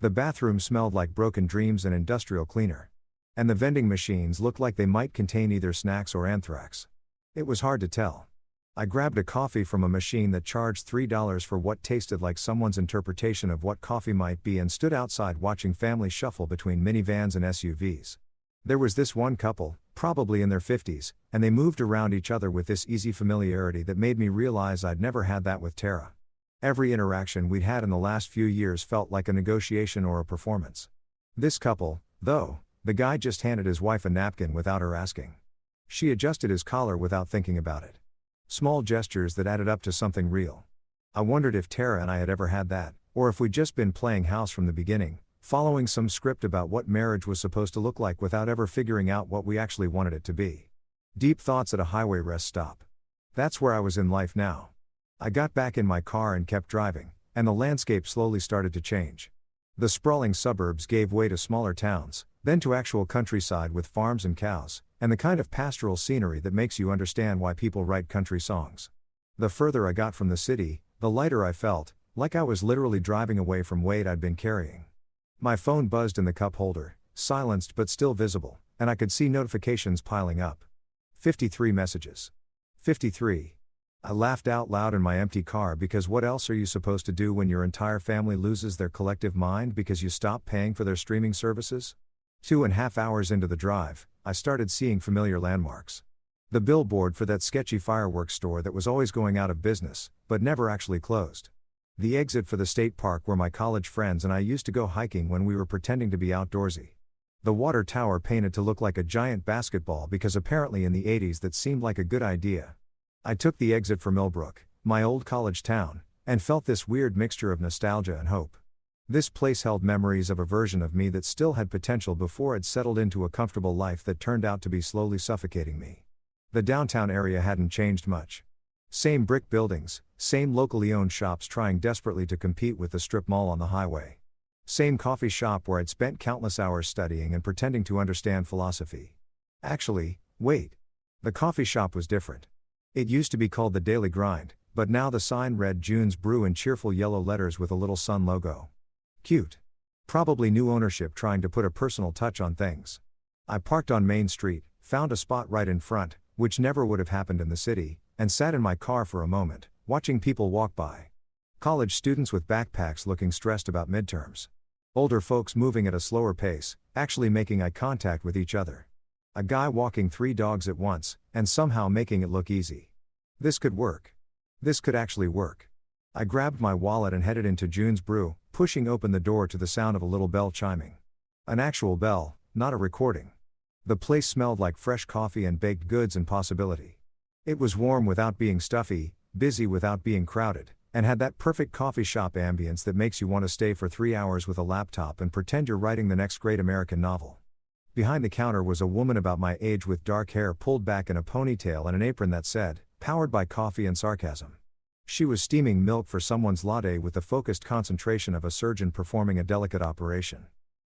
The bathroom smelled like broken dreams and industrial cleaner. And the vending machines looked like they might contain either snacks or anthrax. It was hard to tell. I grabbed a coffee from a machine that charged $3 for what tasted like someone's interpretation of what coffee might be and stood outside watching families shuffle between minivans and SUVs. There was this one couple, probably in their 50s, and they moved around each other with this easy familiarity that made me realize I'd never had that with Tara. Every interaction we'd had in the last few years felt like a negotiation or a performance. This couple, though, the guy just handed his wife a napkin without her asking. She adjusted his collar without thinking about it. Small gestures that added up to something real. I wondered if Tara and I had ever had that, or if we'd just been playing house from the beginning, following some script about what marriage was supposed to look like without ever figuring out what we actually wanted it to be. Deep thoughts at a highway rest stop. That's where I was in life now. I got back in my car and kept driving, and the landscape slowly started to change. The sprawling suburbs gave way to smaller towns, then to actual countryside with farms and cows, and the kind of pastoral scenery that makes you understand why people write country songs. The further I got from the city, the lighter I felt, like I was literally driving away from weight I'd been carrying. My phone buzzed in the cup holder, silenced but still visible, and I could see notifications piling up. 53 messages. 53. I laughed out loud in my empty car because what else are you supposed to do when your entire family loses their collective mind because you stop paying for their streaming services? 2.5 hours into the drive, I started seeing familiar landmarks. The billboard for that sketchy fireworks store that was always going out of business, but never actually closed. The exit for the state park where my college friends and I used to go hiking when we were pretending to be outdoorsy. The water tower painted to look like a giant basketball because apparently in the 80s that seemed like a good idea. I took the exit for Millbrook, my old college town, and felt this weird mixture of nostalgia and hope. This place held memories of a version of me that still had potential before it settled into a comfortable life that turned out to be slowly suffocating me. The downtown area hadn't changed much. Same brick buildings, same locally owned shops trying desperately to compete with the strip mall on the highway. Same coffee shop where I'd spent countless hours studying and pretending to understand philosophy. Actually, wait. The coffee shop was different. It used to be called the Daily Grind, but now the sign read June's Brew in cheerful yellow letters with a little sun logo. Cute. Probably new ownership trying to put a personal touch on things. I parked on Main Street, found a spot right in front, which never would have happened in the city, and sat in my car for a moment, watching people walk by. College students with backpacks looking stressed about midterms. Older folks moving at a slower pace, actually making eye contact with each other. A guy walking 3 dogs at once, and somehow making it look easy. This could work. This could actually work. I grabbed my wallet and headed into June's Brew, pushing open the door to the sound of a little bell chiming. An actual bell, not a recording. The place smelled like fresh coffee and baked goods and possibility. It was warm without being stuffy, busy without being crowded, and had that perfect coffee shop ambience that makes you want to stay for 3 hours with a laptop and pretend you're writing the next great American novel. Behind the counter was a woman about my age with dark hair pulled back in a ponytail and an apron that said, "Powered by coffee and sarcasm." She was steaming milk for someone's latte with the focused concentration of a surgeon performing a delicate operation.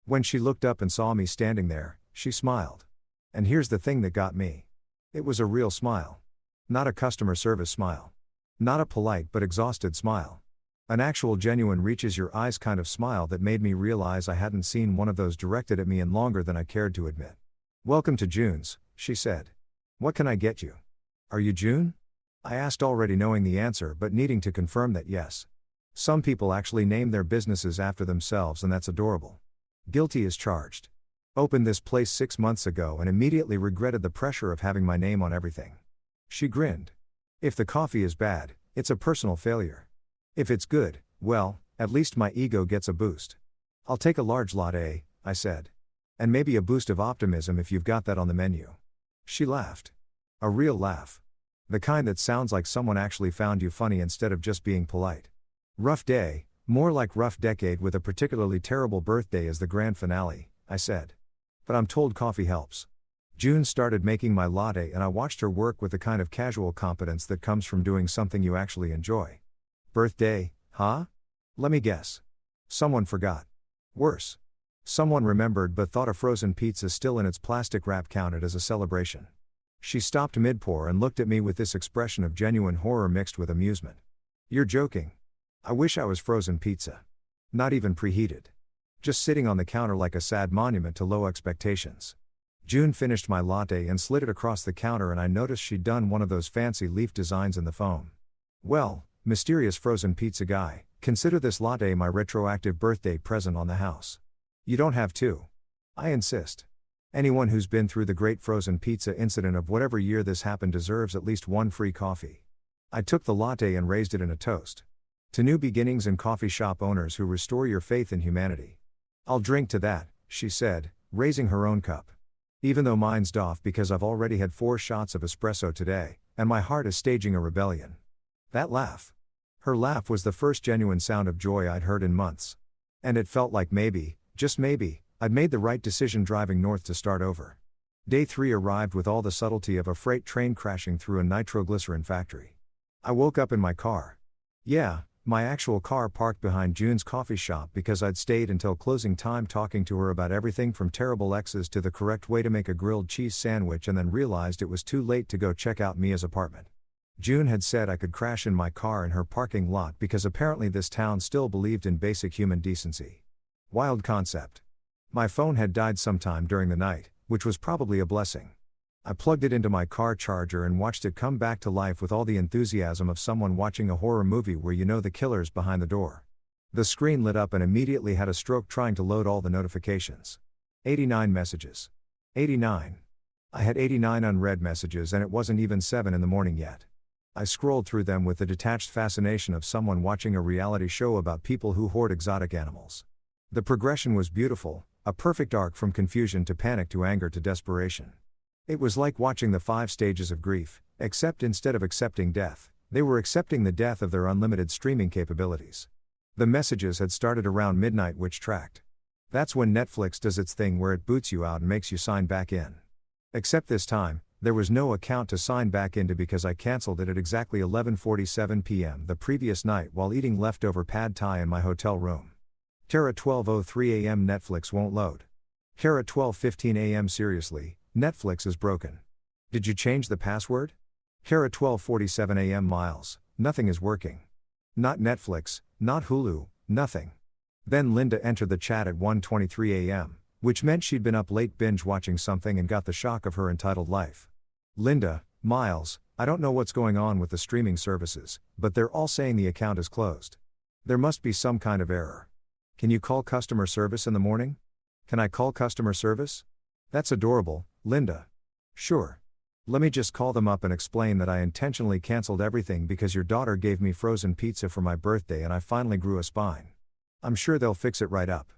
When she looked up and saw me standing there, she smiled. And here's the thing that got me. It was a real smile. Not a customer service smile. Not a polite but exhausted smile. An actual genuine reaches your eyes kind of smile that made me realize I hadn't seen one of those directed at me in longer than I cared to admit. "Welcome to June's," she said. "What can I get you?" "Are you June?" I asked, already knowing the answer but needing to confirm that yes. Some people actually name their businesses after themselves and that's adorable. Guilty as charged. Opened this place 6 months ago and immediately regretted the pressure of having my name on everything. She grinned. "If the coffee is bad, it's a personal failure. If it's good, well, at least my ego gets a boost." "I'll take a large latte," I said. "And maybe a boost of optimism if you've got that on the menu." She laughed. A real laugh. The kind that sounds like someone actually found you funny instead of just being polite. Rough day, more like rough decade with a particularly terrible birthday as the grand finale, I said. But I'm told coffee helps. June started making my latte and I watched her work with the kind of casual competence that comes from doing something you actually enjoy. Birthday, huh? Let me guess. Someone forgot. Worse. Someone remembered but thought a frozen pizza still in its plastic wrap counted as a celebration. She stopped mid-pour and looked at me with this expression of genuine horror mixed with amusement. You're joking. I wish I was frozen pizza. Not even preheated. Just sitting on the counter like a sad monument to low expectations. June finished my latte and slid it across the counter and I noticed she'd done one of those fancy leaf designs in the foam. Well, mysterious frozen pizza guy, consider this latte my retroactive birthday present on the house. You don't have to. I insist. Anyone who's been through the great frozen pizza incident of whatever year this happened deserves at least one free coffee. I took the latte and raised it in a toast. To new beginnings and coffee shop owners who restore your faith in humanity. I'll drink to that, she said, raising her own cup. Even though mine's doff because I've already had 4 shots of espresso today, and my heart is staging a rebellion. That laugh. Her laugh was the first genuine sound of joy I'd heard in months. And it felt like maybe, just maybe, I'd made the right decision driving north to start over. Day 3 arrived with all the subtlety of a freight train crashing through a nitroglycerin factory. I woke up in my car. Yeah, my actual car parked behind June's coffee shop because I'd stayed until closing time talking to her about everything from terrible exes to the correct way to make a grilled cheese sandwich and then realized it was too late to go check out Mia's apartment. June had said I could crash in my car in her parking lot because apparently this town still believed in basic human decency. Wild concept. My phone had died sometime during the night, which was probably a blessing. I plugged it into my car charger and watched it come back to life with all the enthusiasm of someone watching a horror movie where you know the killer's behind the door. The screen lit up and immediately had a stroke trying to load all the notifications. 89 messages. 89. I had 89 unread messages and it wasn't even 7 in the morning yet. I scrolled through them with the detached fascination of someone watching a reality show about people who hoard exotic animals. The progression was beautiful, a perfect arc from confusion to panic to anger to desperation. It was like watching the 5 stages of grief, except instead of accepting death, they were accepting the death of their unlimited streaming capabilities. The messages had started around midnight, which tracked. That's when Netflix does its thing where it boots you out and makes you sign back in. Except this time, there was no account to sign back into because I cancelled it at exactly 11:47 p.m. the previous night while eating leftover pad thai in my hotel room. Here at 12:03 a.m. Netflix won't load. Here at 12:15 a.m. seriously, Netflix is broken. Did you change the password? Here at 12:47 a.m. Miles, nothing is working. Not Netflix, not Hulu, nothing. Then Linda entered the chat at 1:23 a.m., which meant she'd been up late binge watching something and got the shock of her entitled life. Linda, Miles, I don't know what's going on with the streaming services, but they're all saying the account is closed. There must be some kind of error. Can you call customer service in the morning? Can I call customer service? That's adorable, Linda. Sure. Let me just call them up and explain that I intentionally canceled everything because your daughter gave me frozen pizza for my birthday and I finally grew a spine. I'm sure they'll fix it right up.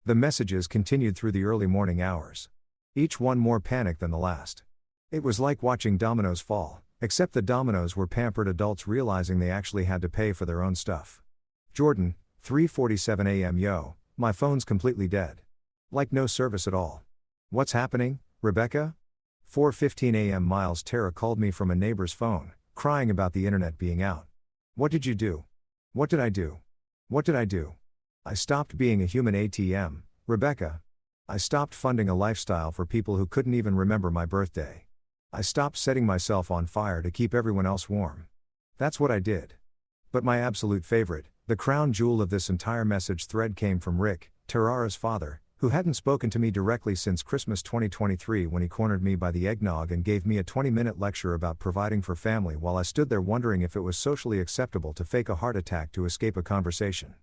The messages continued through the early morning hours. Each one more panicked than the last. It was like watching dominoes fall, except the dominoes were pampered adults realizing they actually had to pay for their own stuff. Jordan, 3:47 a.m. Yo, my phone's completely dead. Like no service at all. What's happening, Rebecca? 4:15 a.m. Miles. Tara called me from a neighbor's phone, crying about the internet being out. What did you do? What did I do? What did I do? I stopped being a human ATM, Rebecca. I stopped funding a lifestyle for people who couldn't even remember my birthday. I stopped setting myself on fire to keep everyone else warm. That's what I did. But my absolute favorite, the crown jewel of this entire message thread came from Rick, Tarara's father, who hadn't spoken to me directly since Christmas 2023 when he cornered me by the eggnog and gave me a 20-minute lecture about providing for family while I stood there wondering if it was socially acceptable to fake a heart attack to escape a conversation.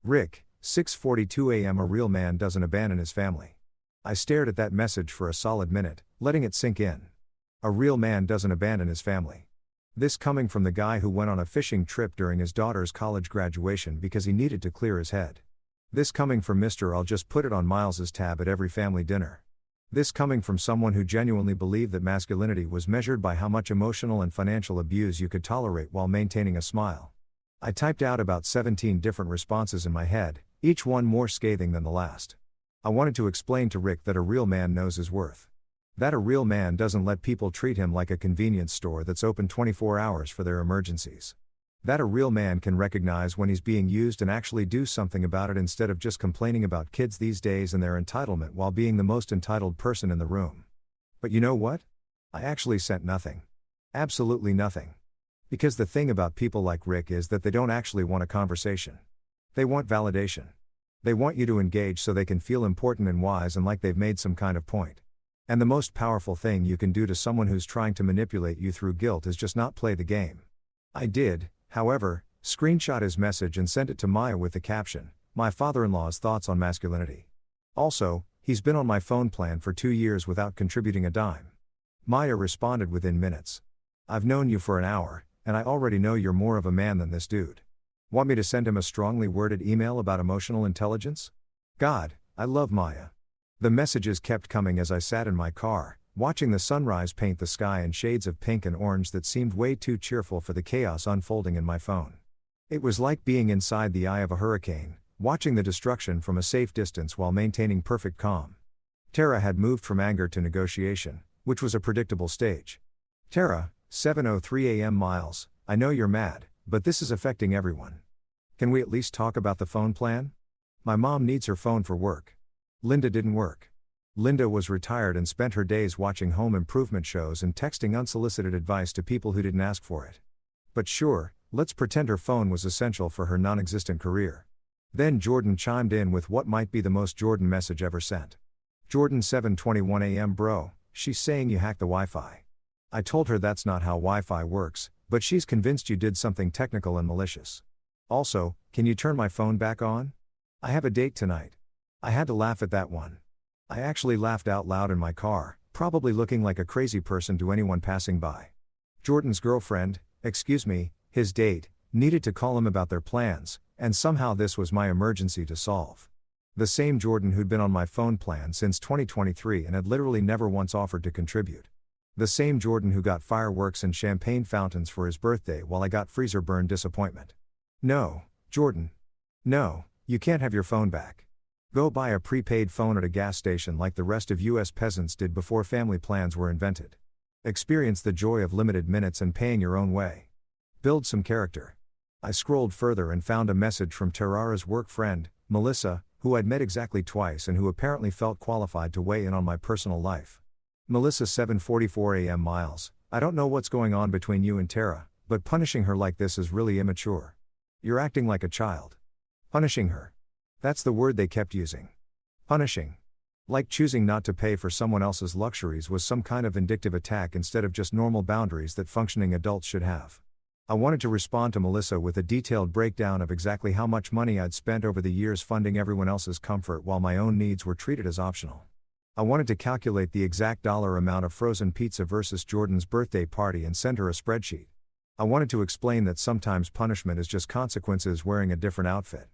Rick, 6:42 a.m. A real man doesn't abandon his family. I stared at that message for a solid minute, letting it sink in. A real man doesn't abandon his family. This coming from the guy who went on a fishing trip during his daughter's college graduation because he needed to clear his head. This coming from Mr. I'll just put it on Miles's tab at every family dinner. This coming from someone who genuinely believed that masculinity was measured by how much emotional and financial abuse you could tolerate while maintaining a smile. I typed out about 17 different responses in my head, each one more scathing than the last. I wanted to explain to Rick that a real man knows his worth. That a real man doesn't let people treat him like a convenience store that's open 24 hours for their emergencies. That a real man can recognize when he's being used and actually do something about it instead of just complaining about kids these days and their entitlement while being the most entitled person in the room. But you know what? I actually sent nothing. Absolutely nothing. Because the thing about people like Rick is that they don't actually want a conversation. They want validation. They want you to engage so they can feel important and wise and like they've made some kind of point. And the most powerful thing you can do to someone who's trying to manipulate you through guilt is just not play the game. I did, however, screenshot his message and sent it to Maya with the caption, "My father-in-law's thoughts on masculinity." Also, he's been on my phone plan for 2 years without contributing a dime. Maya responded within minutes. "I've known you for an hour, and I already know you're more of a man than this dude. Want me to send him a strongly worded email about emotional intelligence?" God, I love Maya. The messages kept coming as I sat in my car, watching the sunrise paint the sky in shades of pink and orange that seemed way too cheerful for the chaos unfolding in my phone. It was like being inside the eye of a hurricane, watching the destruction from a safe distance while maintaining perfect calm. Tara had moved from anger to negotiation, which was a predictable stage. "Tara, 7:03 a.m. Miles, I know you're mad, but this is affecting everyone. Can we at least talk about the phone plan? My mom needs her phone for work. Linda didn't work. Linda was retired and spent her days watching home improvement shows and texting unsolicited advice to people who didn't ask for it. But sure, let's pretend her phone was essential for her non-existent career." Then Jordan chimed in with what might be the most Jordan message ever sent. "Jordan, 7:21 a.m. bro, she's saying you hacked the Wi-Fi. I told her that's not how Wi-Fi works, but she's convinced you did something technical and malicious. Also, can you turn my phone back on? I have a date tonight." I had to laugh at that one. I actually laughed out loud in my car, probably looking like a crazy person to anyone passing by. Jordan's girlfriend, his date, needed to call him about their plans, and somehow this was my emergency to solve. The same Jordan who'd been on my phone plan since 2023 and had literally never once offered to contribute. The same Jordan who got fireworks and champagne fountains for his birthday while I got freezer burn disappointment. "No, Jordan. No, you can't have your phone back. Go buy a prepaid phone at a gas station like the rest of US peasants did before family plans were invented. Experience the joy of limited minutes and paying your own way. Build some character." I scrolled further and found a message from Tarara's work friend, Melissa, who I'd met exactly twice and who apparently felt qualified to weigh in on my personal life. "Melissa, 7:44 a.m. Miles, I don't know what's going on between you and Tara, but punishing her like this is really immature. You're acting like a child. Punishing her. That's the word they kept using. Punishing. Like choosing not to pay for someone else's luxuries was some kind of vindictive attack instead of just normal boundaries that functioning adults should have." I wanted to respond to Melissa with a detailed breakdown of exactly how much money I'd spent over the years funding everyone else's comfort while my own needs were treated as optional. I wanted to calculate the exact dollar amount of frozen pizza versus Jordan's birthday party and send her a spreadsheet. I wanted to explain that sometimes punishment is just consequences wearing a different outfit.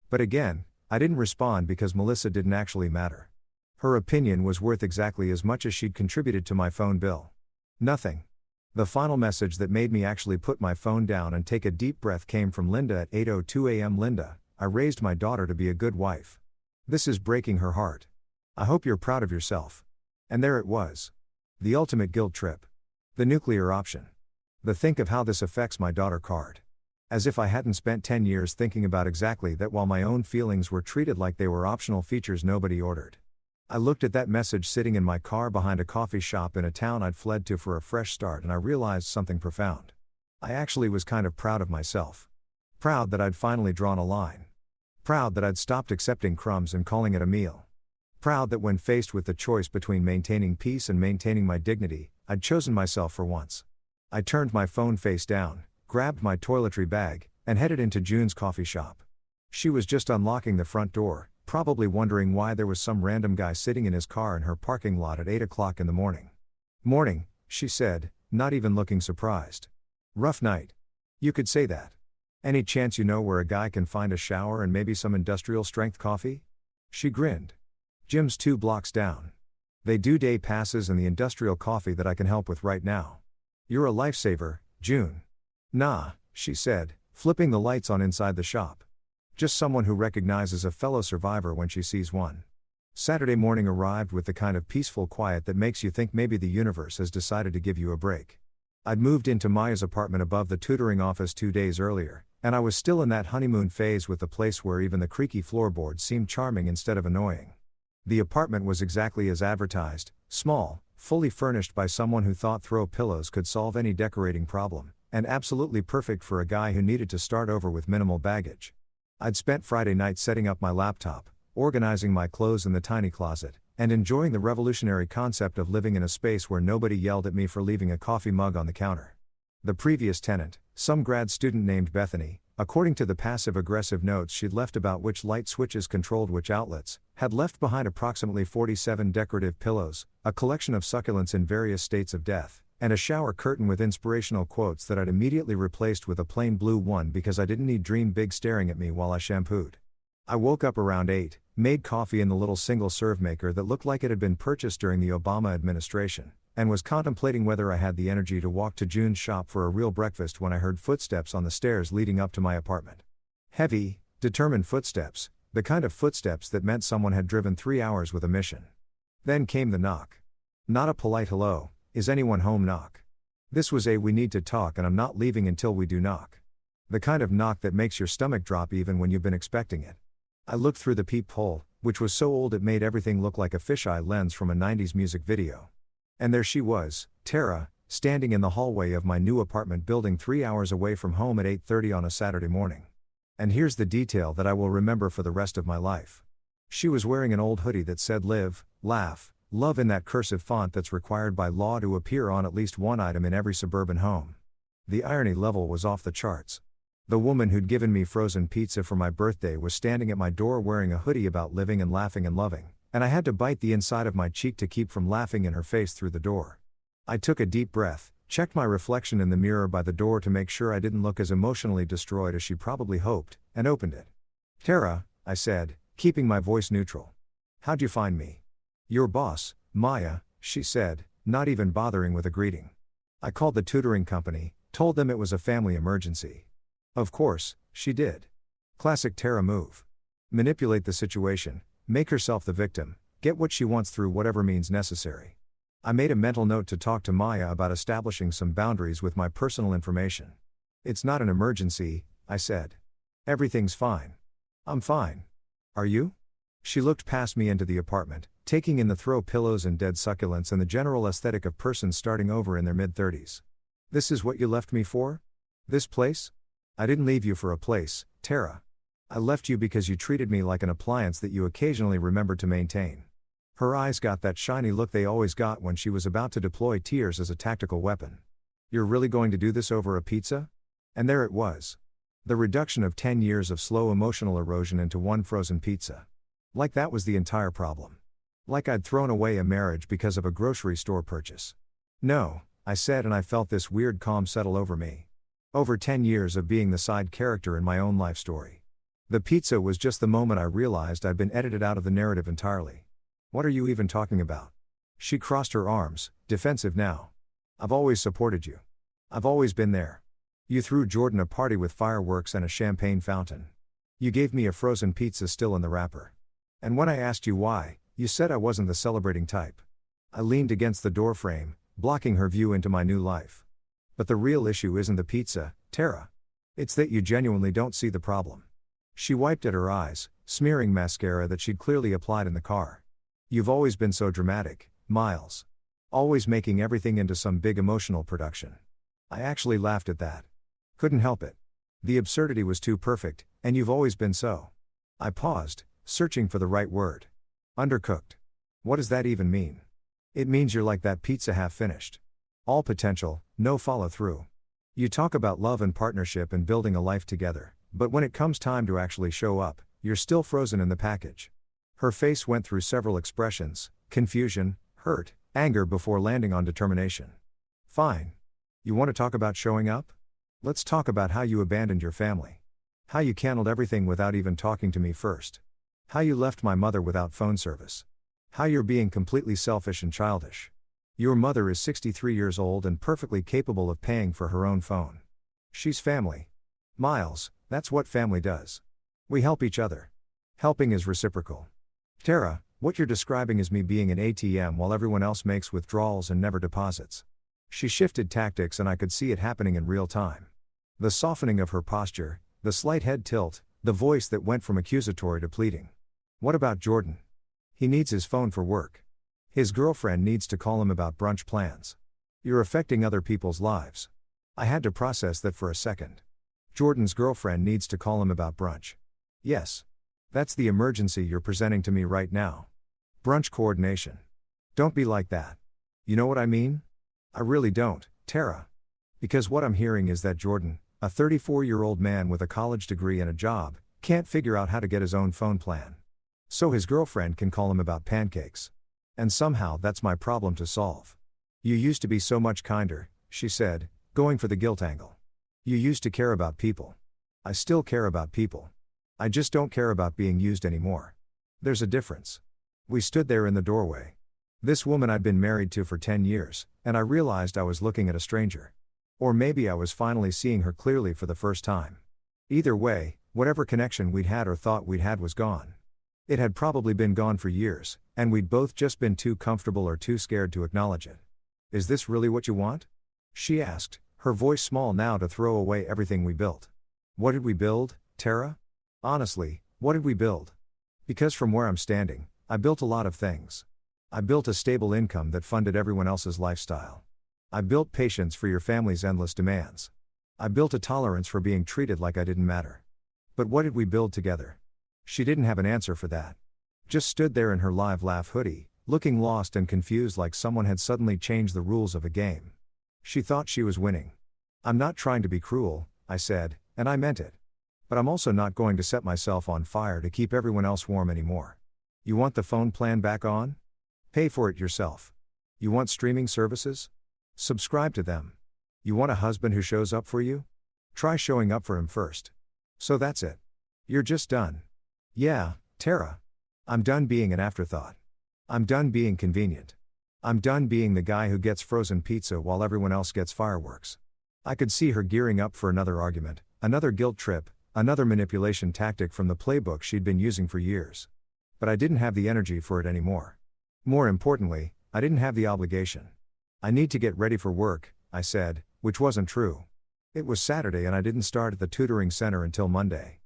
But again, I didn't respond because Melissa didn't actually matter. Her opinion was worth exactly as much as she'd contributed to my phone bill. Nothing. The final message that made me actually put my phone down and take a deep breath came from Linda at 8:02 a.m. Linda, I raised my daughter to be a good wife. This is breaking her heart. I hope you're proud of yourself. And there it was. The ultimate guilt trip. The nuclear option. The think of how this affects my daughter card. As if I hadn't spent 10 years thinking about exactly that while my own feelings were treated like they were optional features nobody ordered. I looked at that message sitting in my car behind a coffee shop in a town I'd fled to for a fresh start and I realized something profound. I actually was kind of proud of myself. Proud that I'd finally drawn a line. Proud that I'd stopped accepting crumbs and calling it a meal. Proud that when faced with the choice between maintaining peace and maintaining my dignity, I'd chosen myself for once. I turned my phone face down, grabbed my toiletry bag, and headed into June's coffee shop. She was just unlocking the front door, probably wondering why there was some random guy sitting in his car in her parking lot at 8 o'clock in the morning. "Morning," she said, not even looking surprised. "Rough night." "You could say that. Any chance you know where a guy can find a shower and maybe some industrial strength coffee?" She grinned. "Gym's 2 blocks down. They do day passes and the industrial coffee that I can help with right now." "You're a lifesaver, June." "Nah," she said, flipping the lights on inside the shop. Just someone who recognizes a fellow survivor when she sees one. Saturday morning arrived with the kind of peaceful quiet that makes you think maybe the universe has decided to give you a break. I'd moved into Maya's apartment above the tutoring office 2 days earlier, and I was still in that honeymoon phase with the place where even the creaky floorboards seemed charming instead of annoying. The apartment was exactly as advertised, small, fully furnished by someone who thought throw pillows could solve any decorating problem, and absolutely perfect for a guy who needed to start over with minimal baggage. I'd spent Friday night setting up my laptop, organizing my clothes in the tiny closet, and enjoying the revolutionary concept of living in a space where nobody yelled at me for leaving a coffee mug on the counter. The previous tenant, some grad student named Bethany, according to the passive-aggressive notes she'd left about which light switches controlled which outlets, had left behind approximately 47 decorative pillows, a collection of succulents in various states of death, and a shower curtain with inspirational quotes that I'd immediately replaced with a plain blue one because I didn't need Dream Big staring at me while I shampooed. I woke up around 8, made coffee in the little single-serve maker that looked like it had been purchased during the Obama administration, and was contemplating whether I had the energy to walk to June's shop for a real breakfast when I heard footsteps on the stairs leading up to my apartment. Heavy, determined footsteps, the kind of footsteps that meant someone had driven 3 hours with a mission. Then came the knock. Not a polite hello, is anyone home knock. This was a we need to talk and I'm not leaving until we do knock. The kind of knock that makes your stomach drop even when you've been expecting it. I looked through the peephole, which was so old it made everything look like a fisheye lens from a 90s music video. And there she was, Tara, standing in the hallway of my new apartment building 3 hours away from home at 8:30 on a Saturday morning. And here's the detail that I will remember for the rest of my life. She was wearing an old hoodie that said live, laugh, love in that cursive font that's required by law to appear on at least one item in every suburban home. The irony level was off the charts. The woman who'd given me frozen pizza for my birthday was standing at my door wearing a hoodie about living and laughing and loving, and I had to bite the inside of my cheek to keep from laughing in her face through the door. I took a deep breath, checked my reflection in the mirror by the door to make sure I didn't look as emotionally destroyed as she probably hoped, and opened it. Tara, I said, keeping my voice neutral. How'd you find me? Your boss, Maya, she said, not even bothering with a greeting. I called the tutoring company, told them it was a family emergency. Of course, she did. Classic Tara move. Manipulate the situation, make herself the victim, get what she wants through whatever means necessary. I made a mental note to talk to Maya about establishing some boundaries with my personal information. It's not an emergency, I said. Everything's fine. I'm fine. Are you? She looked past me into the apartment, taking in the throw pillows and dead succulents and the general aesthetic of persons starting over in their mid-30s. This is what you left me for? This place? I didn't leave you for a place, Tara. I left you because you treated me like an appliance that you occasionally remembered to maintain. Her eyes got that shiny look they always got when she was about to deploy tears as a tactical weapon. You're really going to do this over a pizza? And there it was. The reduction of 10 years of slow emotional erosion into one frozen pizza. Like that was the entire problem. Like I'd thrown away a marriage because of a grocery store purchase. No, I said, and I felt this weird calm settle over me. Over 10 years of being the side character in my own life story. The pizza was just the moment I realized I'd been edited out of the narrative entirely. What are you even talking about? She crossed her arms, defensive now. I've always supported you. I've always been there. You threw Jordan a party with fireworks and a champagne fountain. You gave me a frozen pizza still in the wrapper. And when I asked you why, you said I wasn't the celebrating type. I leaned against the doorframe, blocking her view into my new life. But the real issue isn't the pizza, Tara. It's that you genuinely don't see the problem. She wiped at her eyes, smearing mascara that she'd clearly applied in the car. You've always been so dramatic, Miles. Always making everything into some big emotional production. I actually laughed at that. Couldn't help it. The absurdity was too perfect, and you've always been so. I paused, searching for the right word. Undercooked. What does that even mean? It means you're like that pizza half finished. All potential, no follow-through. You talk about love and partnership and building a life together, but when it comes time to actually show up, you're still frozen in the package. Her face went through several expressions: confusion, hurt, anger before landing on determination. Fine. You want to talk about showing up? Let's talk about how you abandoned your family. How you canceled everything without even talking to me first. How you left my mother without phone service. How you're being completely selfish and childish. Your mother is 63 years old and perfectly capable of paying for her own phone. She's family. Miles, that's what family does. We help each other. Helping is reciprocal. Tara, what you're describing is me being an ATM while everyone else makes withdrawals and never deposits. She shifted tactics and I could see it happening in real time. The softening of her posture, the slight head tilt, the voice that went from accusatory to pleading. What about Jordan? He needs his phone for work. His girlfriend needs to call him about brunch plans. You're affecting other people's lives. I had to process that for a second. Jordan's girlfriend needs to call him about brunch. Yes. That's the emergency you're presenting to me right now. Brunch coordination. Don't be like that. You know what I mean? I really don't, Tara. Because what I'm hearing is that Jordan, a 34-year-old man with a college degree and a job, can't figure out how to get his own phone plan. So his girlfriend can call him about pancakes. And somehow that's my problem to solve. You used to be so much kinder, she said, going for the guilt angle. You used to care about people. I still care about people. I just don't care about being used anymore. There's a difference. We stood there in the doorway. This woman I'd been married to for 10 years, and I realized I was looking at a stranger. Or maybe I was finally seeing her clearly for the first time. Either way, whatever connection we'd had or thought we'd had was gone. It had probably been gone for years, and we'd both just been too comfortable or too scared to acknowledge it. Is this really what you want? She asked, her voice small now to throw away everything we built. What did we build, Tara? Honestly, what did we build? Because from where I'm standing, I built a lot of things. I built a stable income that funded everyone else's lifestyle. I built patience for your family's endless demands. I built a tolerance for being treated like I didn't matter. But what did we build together? She didn't have an answer for that. Just stood there in her live laugh hoodie, looking lost and confused like someone had suddenly changed the rules of a game. She thought she was winning. I'm not trying to be cruel, I said, and I meant it. But I'm also not going to set myself on fire to keep everyone else warm anymore. You want the phone plan back on? Pay for it yourself. You want streaming services? Subscribe to them. You want a husband who shows up for you? Try showing up for him first. So that's it. You're just done. Yeah, Tara. I'm done being an afterthought. I'm done being convenient. I'm done being the guy who gets frozen pizza while everyone else gets fireworks. I could see her gearing up for another argument, another guilt trip, another manipulation tactic from the playbook she'd been using for years. But I didn't have the energy for it anymore. More importantly, I didn't have the obligation. I need to get ready for work, I said, which wasn't true. It was Saturday and I didn't start at the tutoring center until Monday.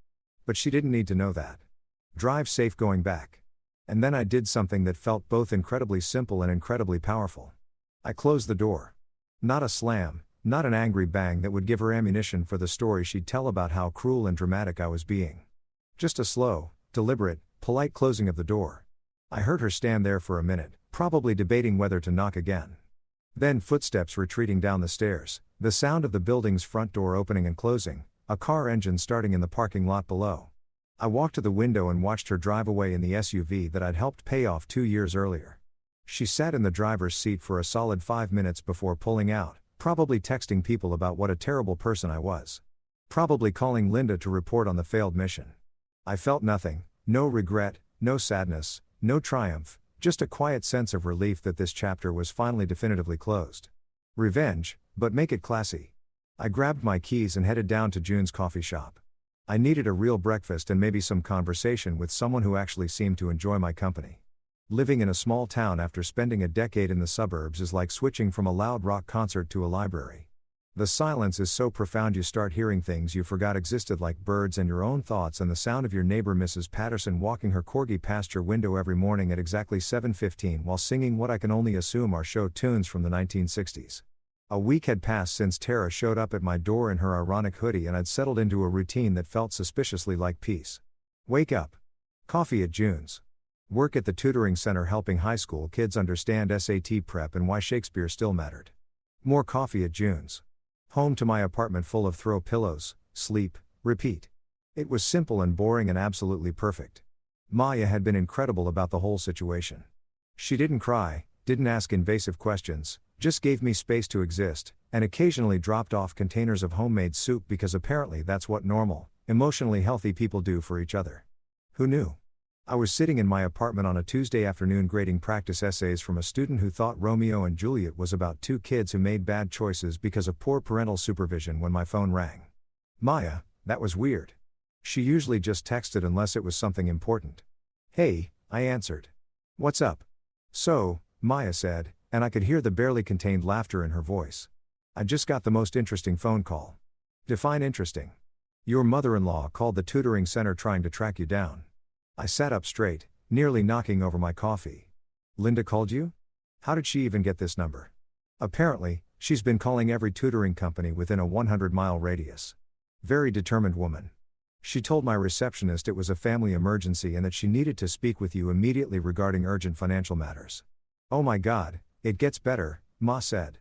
But she didn't need to know that. Drive safe going back. And then I did something that felt both incredibly simple and incredibly powerful. I closed the door. Not a slam, not an angry bang that would give her ammunition for the story she'd tell about how cruel and dramatic I was being. Just a slow, deliberate, polite closing of the door. I heard her stand there for a minute, probably debating whether to knock again. Then footsteps retreating down the stairs, the sound of the building's front door opening and closing, a car engine starting in the parking lot below. I walked to the window and watched her drive away in the SUV that I'd helped pay off 2 years earlier. She sat in the driver's seat for a solid 5 minutes before pulling out, probably texting people about what a terrible person I was. Probably calling Linda to report on the failed mission. I felt nothing, no regret, no sadness, no triumph, just a quiet sense of relief that this chapter was finally definitively closed. Revenge, but make it classy. I grabbed my keys and headed down to June's coffee shop. I needed a real breakfast and maybe some conversation with someone who actually seemed to enjoy my company. Living in a small town after spending a decade in the suburbs is like switching from a loud rock concert to a library. The silence is so profound you start hearing things you forgot existed, like birds and your own thoughts and the sound of your neighbor Mrs. Patterson walking her corgi past your window every morning at exactly 7:15 while singing what I can only assume are show tunes from the 1960s. A week had passed since Tara showed up at my door in her ironic hoodie and I'd settled into a routine that felt suspiciously like peace. Wake up. Coffee at June's. Work at the tutoring center helping high school kids understand SAT prep and why Shakespeare still mattered. More coffee at June's. Home to my apartment full of throw pillows, sleep, repeat. It was simple and boring and absolutely perfect. Maya had been incredible about the whole situation. She didn't cry, didn't ask invasive questions, just gave me space to exist, and occasionally dropped off containers of homemade soup because apparently that's what normal, emotionally healthy people do for each other. Who knew? I was sitting in my apartment on a Tuesday afternoon grading practice essays from a student who thought Romeo and Juliet was about two kids who made bad choices because of poor parental supervision when my phone rang. Maya, That was weird. She usually just texted unless it was something important. Hey, I answered. What's up? So, Maya said, and I could hear the barely contained laughter in her voice. I just got the most interesting phone call. Define interesting. Your mother-in-law called the tutoring center trying to track you down. I sat up straight, nearly knocking over my coffee. Linda called you? How did she even get this number? Apparently, she's been calling every tutoring company within a 100-mile radius. Very determined woman. She told my receptionist it was a family emergency and that she needed to speak with you immediately regarding urgent financial matters. Oh my God, it gets better, Ma said.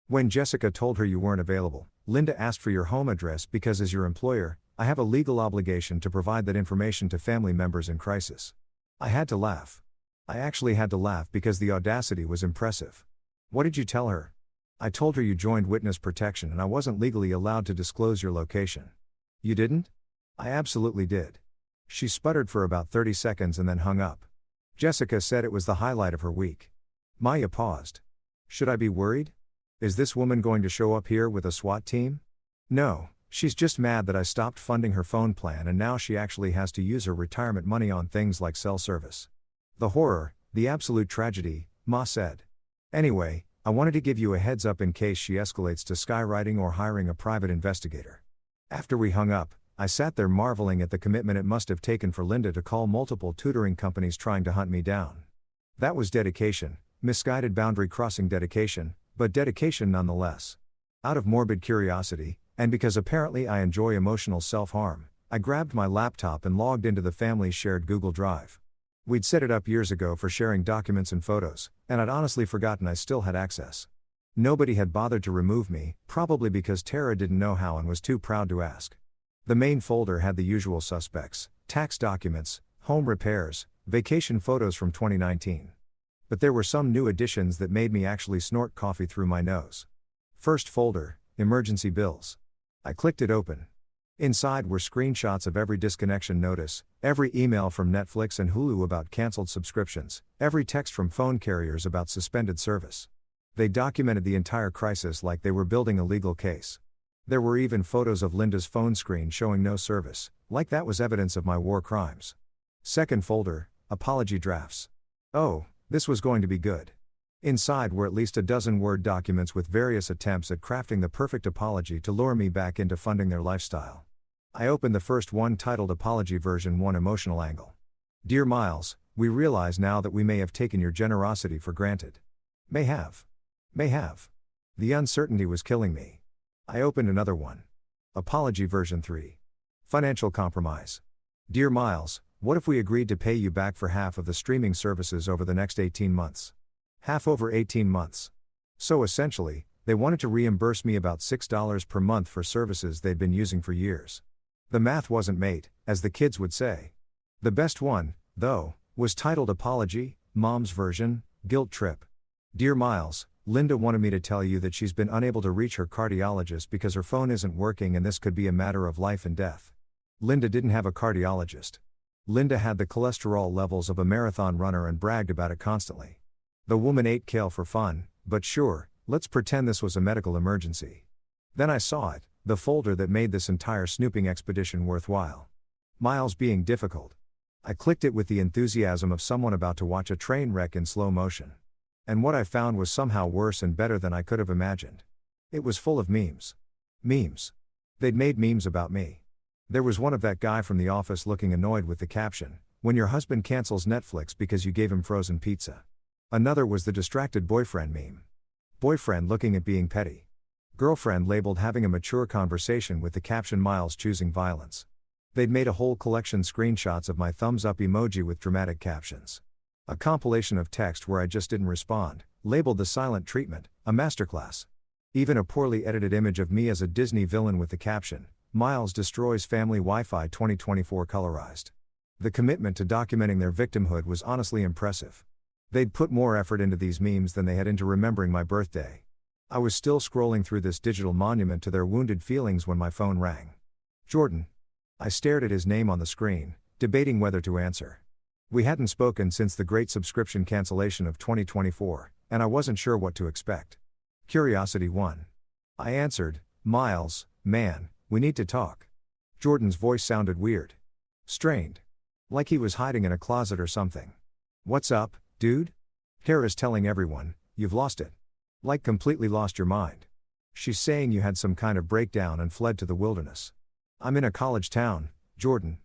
When Jessica told her you weren't available, Linda asked for your home address because as your employer, I have a legal obligation to provide that information to family members in crisis. I had to laugh. I actually had to laugh because the audacity was impressive. What did you tell her? I told her you joined witness protection and I wasn't legally allowed to disclose your location. You didn't? I absolutely did. She sputtered for about 30 seconds and then hung up. Jessica said it was the highlight of her week. Maya paused. Should I be worried? Is this woman going to show up here with a SWAT team? No, she's just mad that I stopped funding her phone plan and now she actually has to use her retirement money on things like cell service. The horror, the absolute tragedy, Ma said. Anyway, I wanted to give you a heads up in case she escalates to skywriting or hiring a private investigator. After we hung up, I sat there marveling at the commitment it must have taken for Linda to call multiple tutoring companies trying to hunt me down. That was dedication, misguided boundary-crossing dedication, but dedication nonetheless. Out of morbid curiosity, and because apparently I enjoy emotional self-harm, I grabbed my laptop and logged into the family's shared Google Drive. We'd set it up years ago for sharing documents and photos, and I'd honestly forgotten I still had access. Nobody had bothered to remove me, probably because Tara didn't know how and was too proud to ask. The main folder had the usual suspects: tax documents, home repairs, vacation photos from 2019. But there were some new additions that made me actually snort coffee through my nose. First folder, emergency bills. I clicked it open. Inside were screenshots of every disconnection notice, every email from Netflix and Hulu about canceled subscriptions, every text from phone carriers about suspended service. They documented the entire crisis like they were building a legal case. There were even photos of Linda's phone screen showing no service, like that was evidence of my war crimes. Second folder, apology drafts. Oh, this was going to be good. Inside were at least a dozen Word documents with various attempts at crafting the perfect apology to lure me back into funding their lifestyle. I opened the first one titled Apology Version 1 Emotional Angle. Dear Miles, we realize now that we may have taken your generosity for granted. May have. The uncertainty was killing me. I opened another one. Apology Version 3. Financial Compromise. Dear Miles, what if we agreed to pay you back for half of the streaming services over the next 18 months? Half over 18 months. So essentially, they wanted to reimburse me about $6 per month for services they'd been using for years. The math wasn't mate, as the kids would say. The best one, though, was titled Apology, Mom's Version, Guilt Trip. Dear Miles, Linda wanted me to tell you that she's been unable to reach her cardiologist because her phone isn't working and this could be a matter of life and death. Linda didn't have a cardiologist. Linda had the cholesterol levels of a marathon runner and bragged about it constantly. The woman ate kale for fun, but sure, let's pretend this was a medical emergency. Then I saw it, the folder that made this entire snooping expedition worthwhile. Miles being difficult. I clicked it with the enthusiasm of someone about to watch a train wreck in slow motion. And what I found was somehow worse and better than I could have imagined. It was full of memes. Memes. They'd made memes about me. There was one of that guy from The Office looking annoyed with the caption, "When your husband cancels Netflix because you gave him frozen pizza." Another was the distracted boyfriend meme. Boyfriend looking at being petty. Girlfriend labeled having a mature conversation with the caption "Miles choosing violence." They'd made a whole collection screenshots of my thumbs up emoji with dramatic captions. A compilation of text where I just didn't respond, labeled the silent treatment, a masterclass. Even a poorly edited image of me as a Disney villain with the caption, "Miles destroys family Wi-Fi 2024 colorized." The commitment to documenting their victimhood was honestly impressive. They'd put more effort into these memes than they had into remembering my birthday. I was still scrolling through this digital monument to their wounded feelings when my phone rang. Jordan. I stared at his name on the screen, debating whether to answer. We hadn't spoken since the great subscription cancellation of 2024, and I wasn't sure what to expect. Curiosity won. I answered, "Miles, man, we need to talk." Jordan's voice sounded weird. Strained. Like he was hiding in a closet or something. What's up, dude? Tara's telling everyone, you've lost it. Like completely lost your mind. She's saying you had some kind of breakdown and fled to the wilderness. I'm in a college town, Jordan.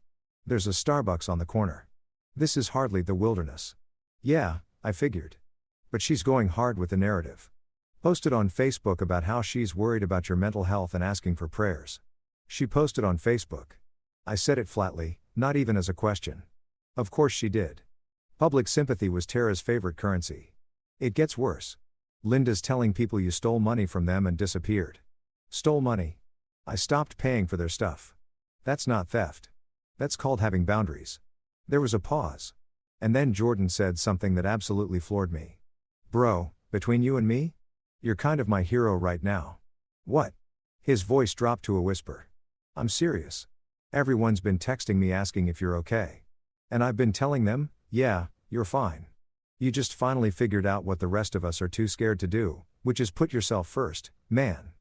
There's a Starbucks on the corner. This is hardly the wilderness. Yeah, I figured. But she's going hard with the narrative. Posted on Facebook about how she's worried about your mental health and asking for prayers. She posted on Facebook. I said it flatly, not even as a question. Of course she did. Public sympathy was Tara's favorite currency. It gets worse. Linda's telling people you stole money from them and disappeared. Stole money? I stopped paying for their stuff. That's not theft. That's called having boundaries. There was a pause. And then Jordan said something that absolutely floored me. Bro, between you and me? You're kind of my hero right now. What? His voice dropped to a whisper. I'm serious. Everyone's been texting me asking if you're okay. And I've been telling them, yeah, you're fine. You just finally figured out what the rest of us are too scared to do, which is put yourself first, man.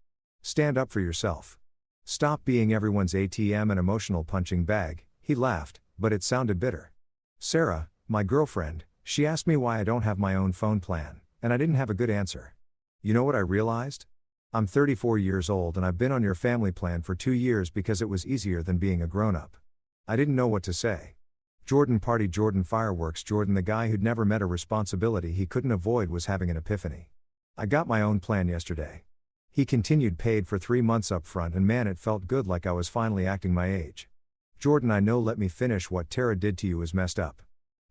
Stand up for yourself. Stop being everyone's ATM and emotional punching bag. He laughed, but it sounded bitter. Sarah, my girlfriend, she asked me why I don't have my own phone plan, and I didn't have a good answer. You know what I realized? I'm 34 years old and I've been on your family plan for 2 years because it was easier than being a grown-up. I didn't know what to say. Jordan party, Jordan fireworks, Jordan the guy who'd never met a responsibility he couldn't avoid was having an epiphany. I got my own plan yesterday. He continued, paid for 3 months up front, and man, it felt good, like I was finally acting my age. Jordan, I know, let me finish. What Tara did to you is messed up.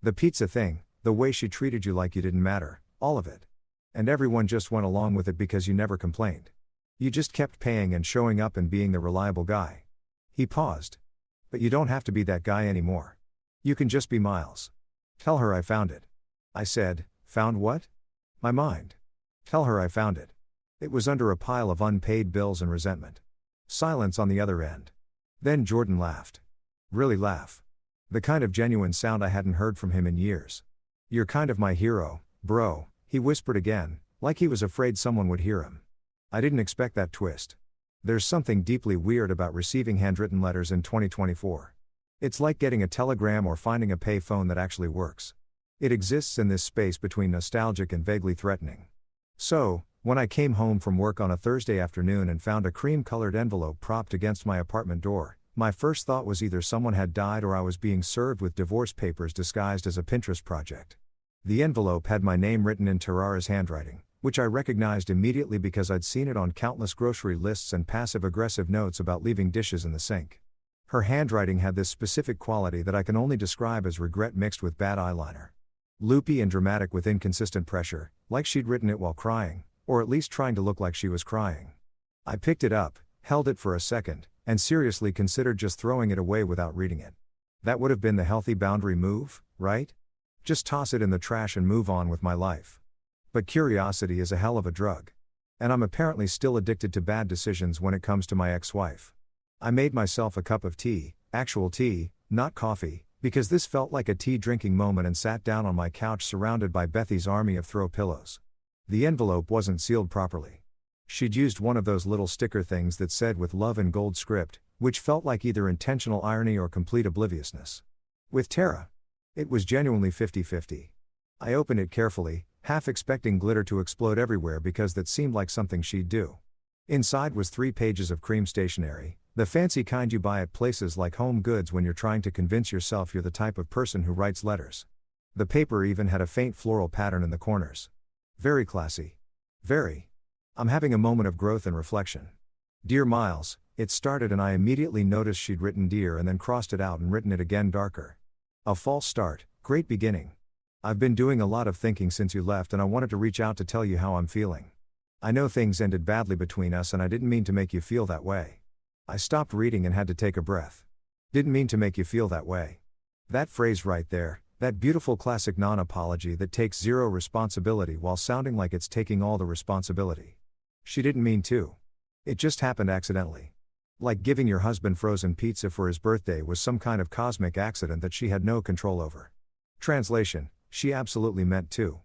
The pizza thing, the way she treated you like you didn't matter, all of it. And everyone just went along with it because you never complained. You just kept paying and showing up and being the reliable guy. He paused. But you don't have to be that guy anymore. You can just be Miles. Tell her I found it. I said, found what? My mind. Tell her I found it. It was under a pile of unpaid bills and resentment. Silence on the other end. Then Jordan laughed. Really laugh. The kind of genuine sound I hadn't heard from him in years. You're kind of my hero, bro, he whispered again, like he was afraid someone would hear him. I didn't expect that twist. There's something deeply weird about receiving handwritten letters in 2024. It's like getting a telegram or finding a pay phone that actually works. It exists in this space between nostalgic and vaguely threatening. So, when I came home from work on a Thursday afternoon and found a cream-colored envelope propped against my apartment door, my first thought was either someone had died or I was being served with divorce papers disguised as a Pinterest project. The envelope had my name written in Tarara's handwriting, which I recognized immediately because I'd seen it on countless grocery lists and passive-aggressive notes about leaving dishes in the sink. Her handwriting had this specific quality that I can only describe as regret mixed with bad eyeliner. Loopy and dramatic with inconsistent pressure, like she'd written it while crying, or at least trying to look like she was crying. I picked it up, held it for a second, and seriously considered just throwing it away without reading it. That would have been the healthy boundary move, right? Just toss it in the trash and move on with my life. But curiosity is a hell of a drug. And I'm apparently still addicted to bad decisions when it comes to my ex-wife. I made myself a cup of tea, actual tea, not coffee, because this felt like a tea drinking moment, and sat down on my couch surrounded by Bethy's army of throw pillows. The envelope wasn't sealed properly. She'd used one of those little sticker things that said "with love" in gold script, which felt like either intentional irony or complete obliviousness. With Tara, it was genuinely 50-50. I opened it carefully, half expecting glitter to explode everywhere because that seemed like something she'd do. Inside was 3 pages of cream stationery, the fancy kind you buy at places like Home Goods when you're trying to convince yourself you're the type of person who writes letters. The paper even had a faint floral pattern in the corners. Very classy. Very. I'm having a moment of growth and reflection. Dear Miles, it started, and I immediately noticed she'd written dear and then crossed it out and written it again darker. A false start, great beginning. I've been doing a lot of thinking since you left, and I wanted to reach out to tell you how I'm feeling. I know things ended badly between us and I didn't mean to make you feel that way. I stopped reading and had to take a breath. Didn't mean to make you feel that way. That phrase right there, that beautiful classic non-apology that takes zero responsibility while sounding like it's taking all the responsibility. She didn't mean to. It just happened accidentally. Like giving your husband frozen pizza for his birthday was some kind of cosmic accident that she had no control over. Translation, she absolutely meant to.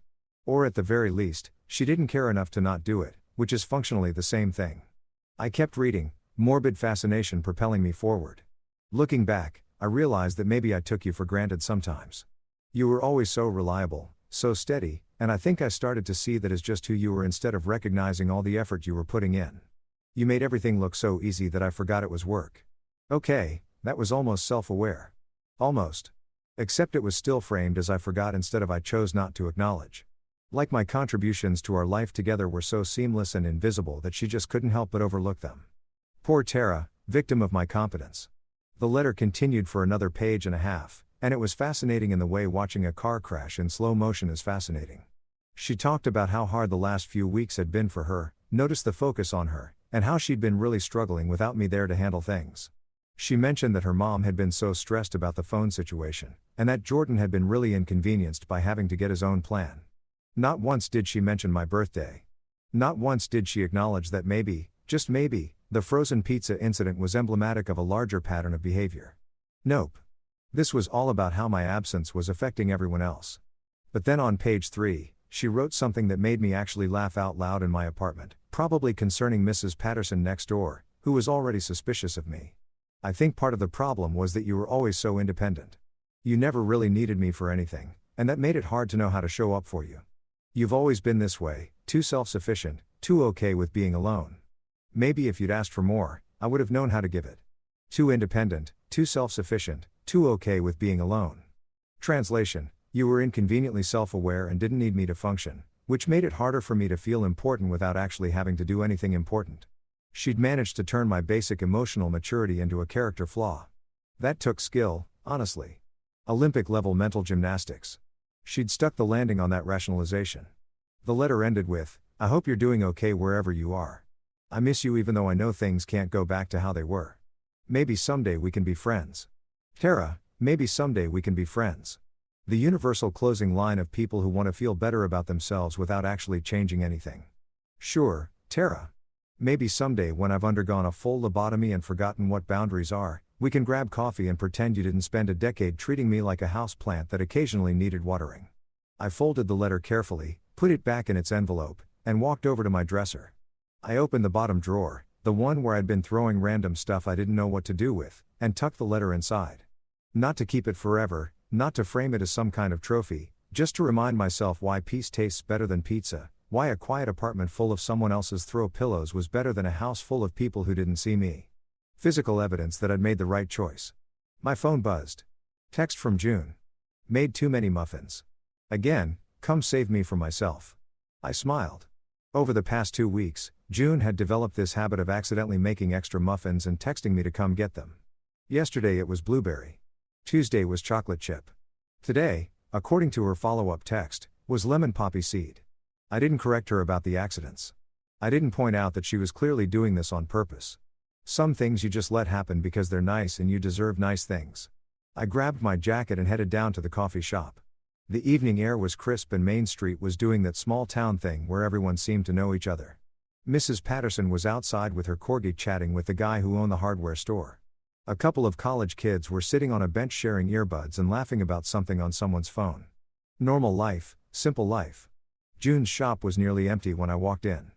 Or at the very least, she didn't care enough to not do it, which is functionally the same thing. I kept reading, morbid fascination propelling me forward. Looking back, I realized that maybe I took you for granted sometimes. You were always so reliable, so steady, and I think I started to see that as just who you were instead of recognizing all the effort you were putting in. You made everything look so easy that I forgot it was work. Okay, that was almost self-aware. Almost. Except it was still framed as I forgot instead of I chose not to acknowledge. Like my contributions to our life together were so seamless and invisible that she just couldn't help but overlook them. Poor Tara, victim of my competence. The letter continued for another page and a half, and it was fascinating in the way watching a car crash in slow motion is fascinating. She talked about how hard the last few weeks had been for her, noticed the focus on her, and how she'd been really struggling without me there to handle things. She mentioned that her mom had been so stressed about the phone situation, and that Jordan had been really inconvenienced by having to get his own plan. Not once did she mention my birthday. Not once did she acknowledge that maybe, just maybe, the frozen pizza incident was emblematic of a larger pattern of behavior. Nope. This was all about how my absence was affecting everyone else. But then on page 3, she wrote something that made me actually laugh out loud in my apartment, probably concerning Mrs. Patterson next door, who was already suspicious of me. I think part of the problem was that you were always so independent. You never really needed me for anything, and that made it hard to know how to show up for you. You've always been this way, too self-sufficient, too okay with being alone. Maybe if you'd asked for more, I would have known how to give it. Too independent, too self-sufficient, too okay with being alone. Translation: you were inconveniently self-aware and didn't need me to function, which made it harder for me to feel important without actually having to do anything important. She'd managed to turn my basic emotional maturity into a character flaw. That took skill, honestly. Olympic-level mental gymnastics. She'd stuck the landing on that rationalization. The letter ended with, "I hope you're doing okay wherever you are. I miss you even though I know things can't go back to how they were. Maybe someday we can be friends. Tara, maybe someday we can be friends." The universal closing line of people who want to feel better about themselves without actually changing anything. Sure, Tara. Maybe someday when I've undergone a full lobotomy and forgotten what boundaries are, we can grab coffee and pretend you didn't spend a decade treating me like a houseplant that occasionally needed watering. I folded the letter carefully, put it back in its envelope, and walked over to my dresser. I opened the bottom drawer, the one where I'd been throwing random stuff I didn't know what to do with, and tucked the letter inside. Not to keep it forever, not to frame it as some kind of trophy, just to remind myself why peace tastes better than pizza, why a quiet apartment full of someone else's throw pillows was better than a house full of people who didn't see me. Physical evidence that I'd made the right choice. My phone buzzed. Text from June. Made too many muffins. Again, come save me from myself. I smiled. Over the past 2 weeks, June had developed this habit of accidentally making extra muffins and texting me to come get them. Yesterday it was blueberry. Tuesday was chocolate chip. Today, according to her follow-up text, was lemon poppy seed. I didn't correct her about the accidents. I didn't point out that she was clearly doing this on purpose. Some things you just let happen because they're nice and you deserve nice things. I grabbed my jacket and headed down to the coffee shop. The evening air was crisp and Main Street was doing that small town thing where everyone seemed to know each other. Mrs. Patterson was outside with her corgi chatting with the guy who owned the hardware store. A couple of college kids were sitting on a bench sharing earbuds and laughing about something on someone's phone. Normal life, simple life. June's shop was nearly empty when I walked in.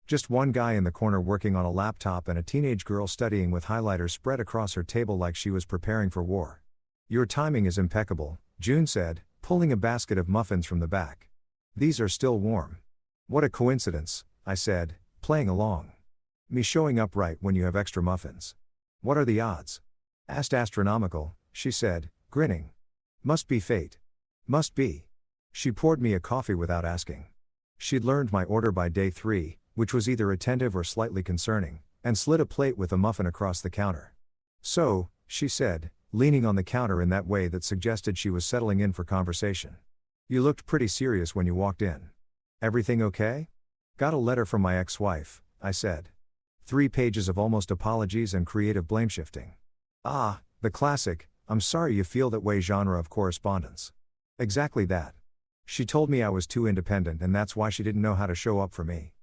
Just one guy in the corner working on a laptop and a teenage girl studying with highlighters spread across her table like she was preparing for war. "Your timing is impeccable," June said, pulling a basket of muffins from the back. "These are still warm." "What a coincidence," I said, playing along. "Me showing up right when you have extra muffins. What are the odds?" "Asked astronomical," she said, grinning. "Must be fate. Must be." She poured me a coffee without asking. She'd learned my order by day 3, which was either attentive or slightly concerning, and slid a plate with a muffin across the counter. "So," she said, leaning on the counter in that way that suggested she was settling in for conversation. "You looked pretty serious when you walked in. Everything okay?" "Got a letter from my ex-wife," I said. 3 pages of almost apologies and creative blame-shifting. "Ah, the classic, I'm sorry you feel that way genre of correspondence." "Exactly that. She told me I was too independent and that's why she didn't know how to show up for me."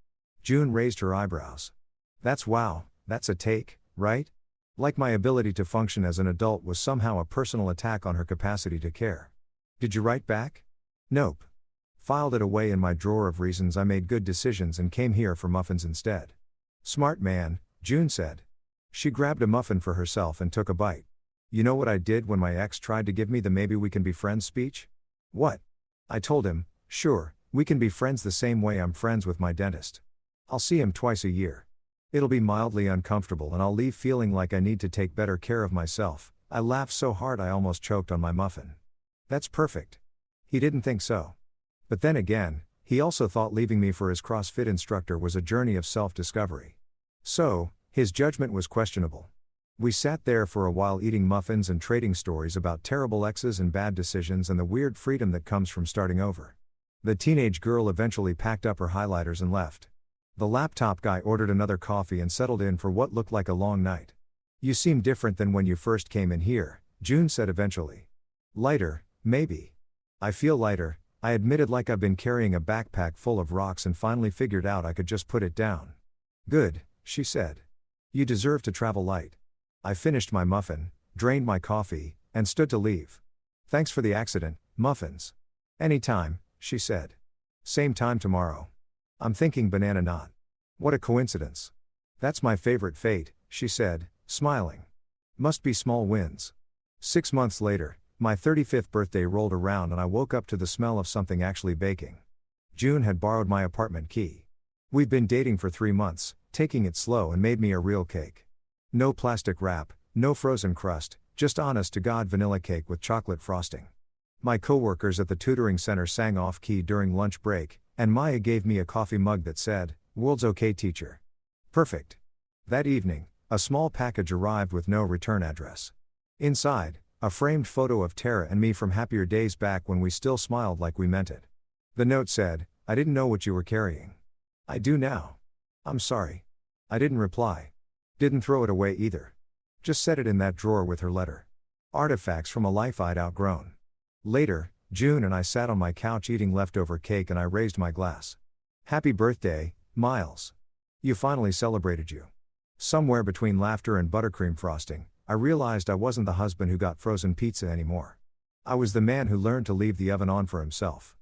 June raised her eyebrows. "That's a take, right? Like my ability to function as an adult was somehow a personal attack on her capacity to care." "Did you write back?" "Nope. Filed it away in my drawer of reasons I made good decisions and came here for muffins instead." "Smart man," June said. She grabbed a muffin for herself and took a bite. You know what I did when my ex tried to give me the maybe we can be friends speech? What? I told him, sure, we can be friends the same way I'm friends with my dentist. I'll see him twice a year. It'll be mildly uncomfortable and I'll leave feeling like I need to take better care of myself. I laughed so hard I almost choked on my muffin. That's perfect. He didn't think so. But then again, he also thought leaving me for his CrossFit instructor was a journey of self-discovery. So, his judgment was questionable. We sat there for a while eating muffins and trading stories about terrible exes and bad decisions and the weird freedom that comes from starting over. The teenage girl eventually packed up her highlighters and left. The laptop guy ordered another coffee and settled in for what looked like a long night. You seem different than when you first came in here, June said eventually. Lighter, maybe. I feel lighter, I admitted, like I've been carrying a backpack full of rocks and finally figured out I could just put it down. Good, she said. You deserve to travel light. I finished my muffin, drained my coffee, and stood to leave. Thanks for the accident, muffins. Anytime, she said. Same time tomorrow. I'm thinking banana knot. What a coincidence. That's my favorite fate, she said, smiling. Must be small wins. 6 months later, my 35th birthday rolled around and I woke up to the smell of something actually baking. June had borrowed my apartment key. We've been dating for 3 months, taking it slow, and made me a real cake. No plastic wrap, no frozen crust, just honest-to-God vanilla cake with chocolate frosting. My coworkers at the tutoring center sang off-key during lunch break, and Maya gave me a coffee mug that said, "World's okay, teacher." Perfect. That evening, a small package arrived with no return address. Inside, a framed photo of Tara and me from happier days back when we still smiled like we meant it. The note said, "I didn't know what you were carrying. I do now. I'm sorry." I didn't reply. Didn't throw it away either. Just set it in that drawer with her letter. Artifacts from a life I'd outgrown. Later, June and I sat on my couch eating leftover cake and I raised my glass. Happy birthday, Miles. You finally celebrated you. Somewhere between laughter and buttercream frosting, I realized I wasn't the husband who got frozen pizza anymore. I was the man who learned to leave the oven on for himself.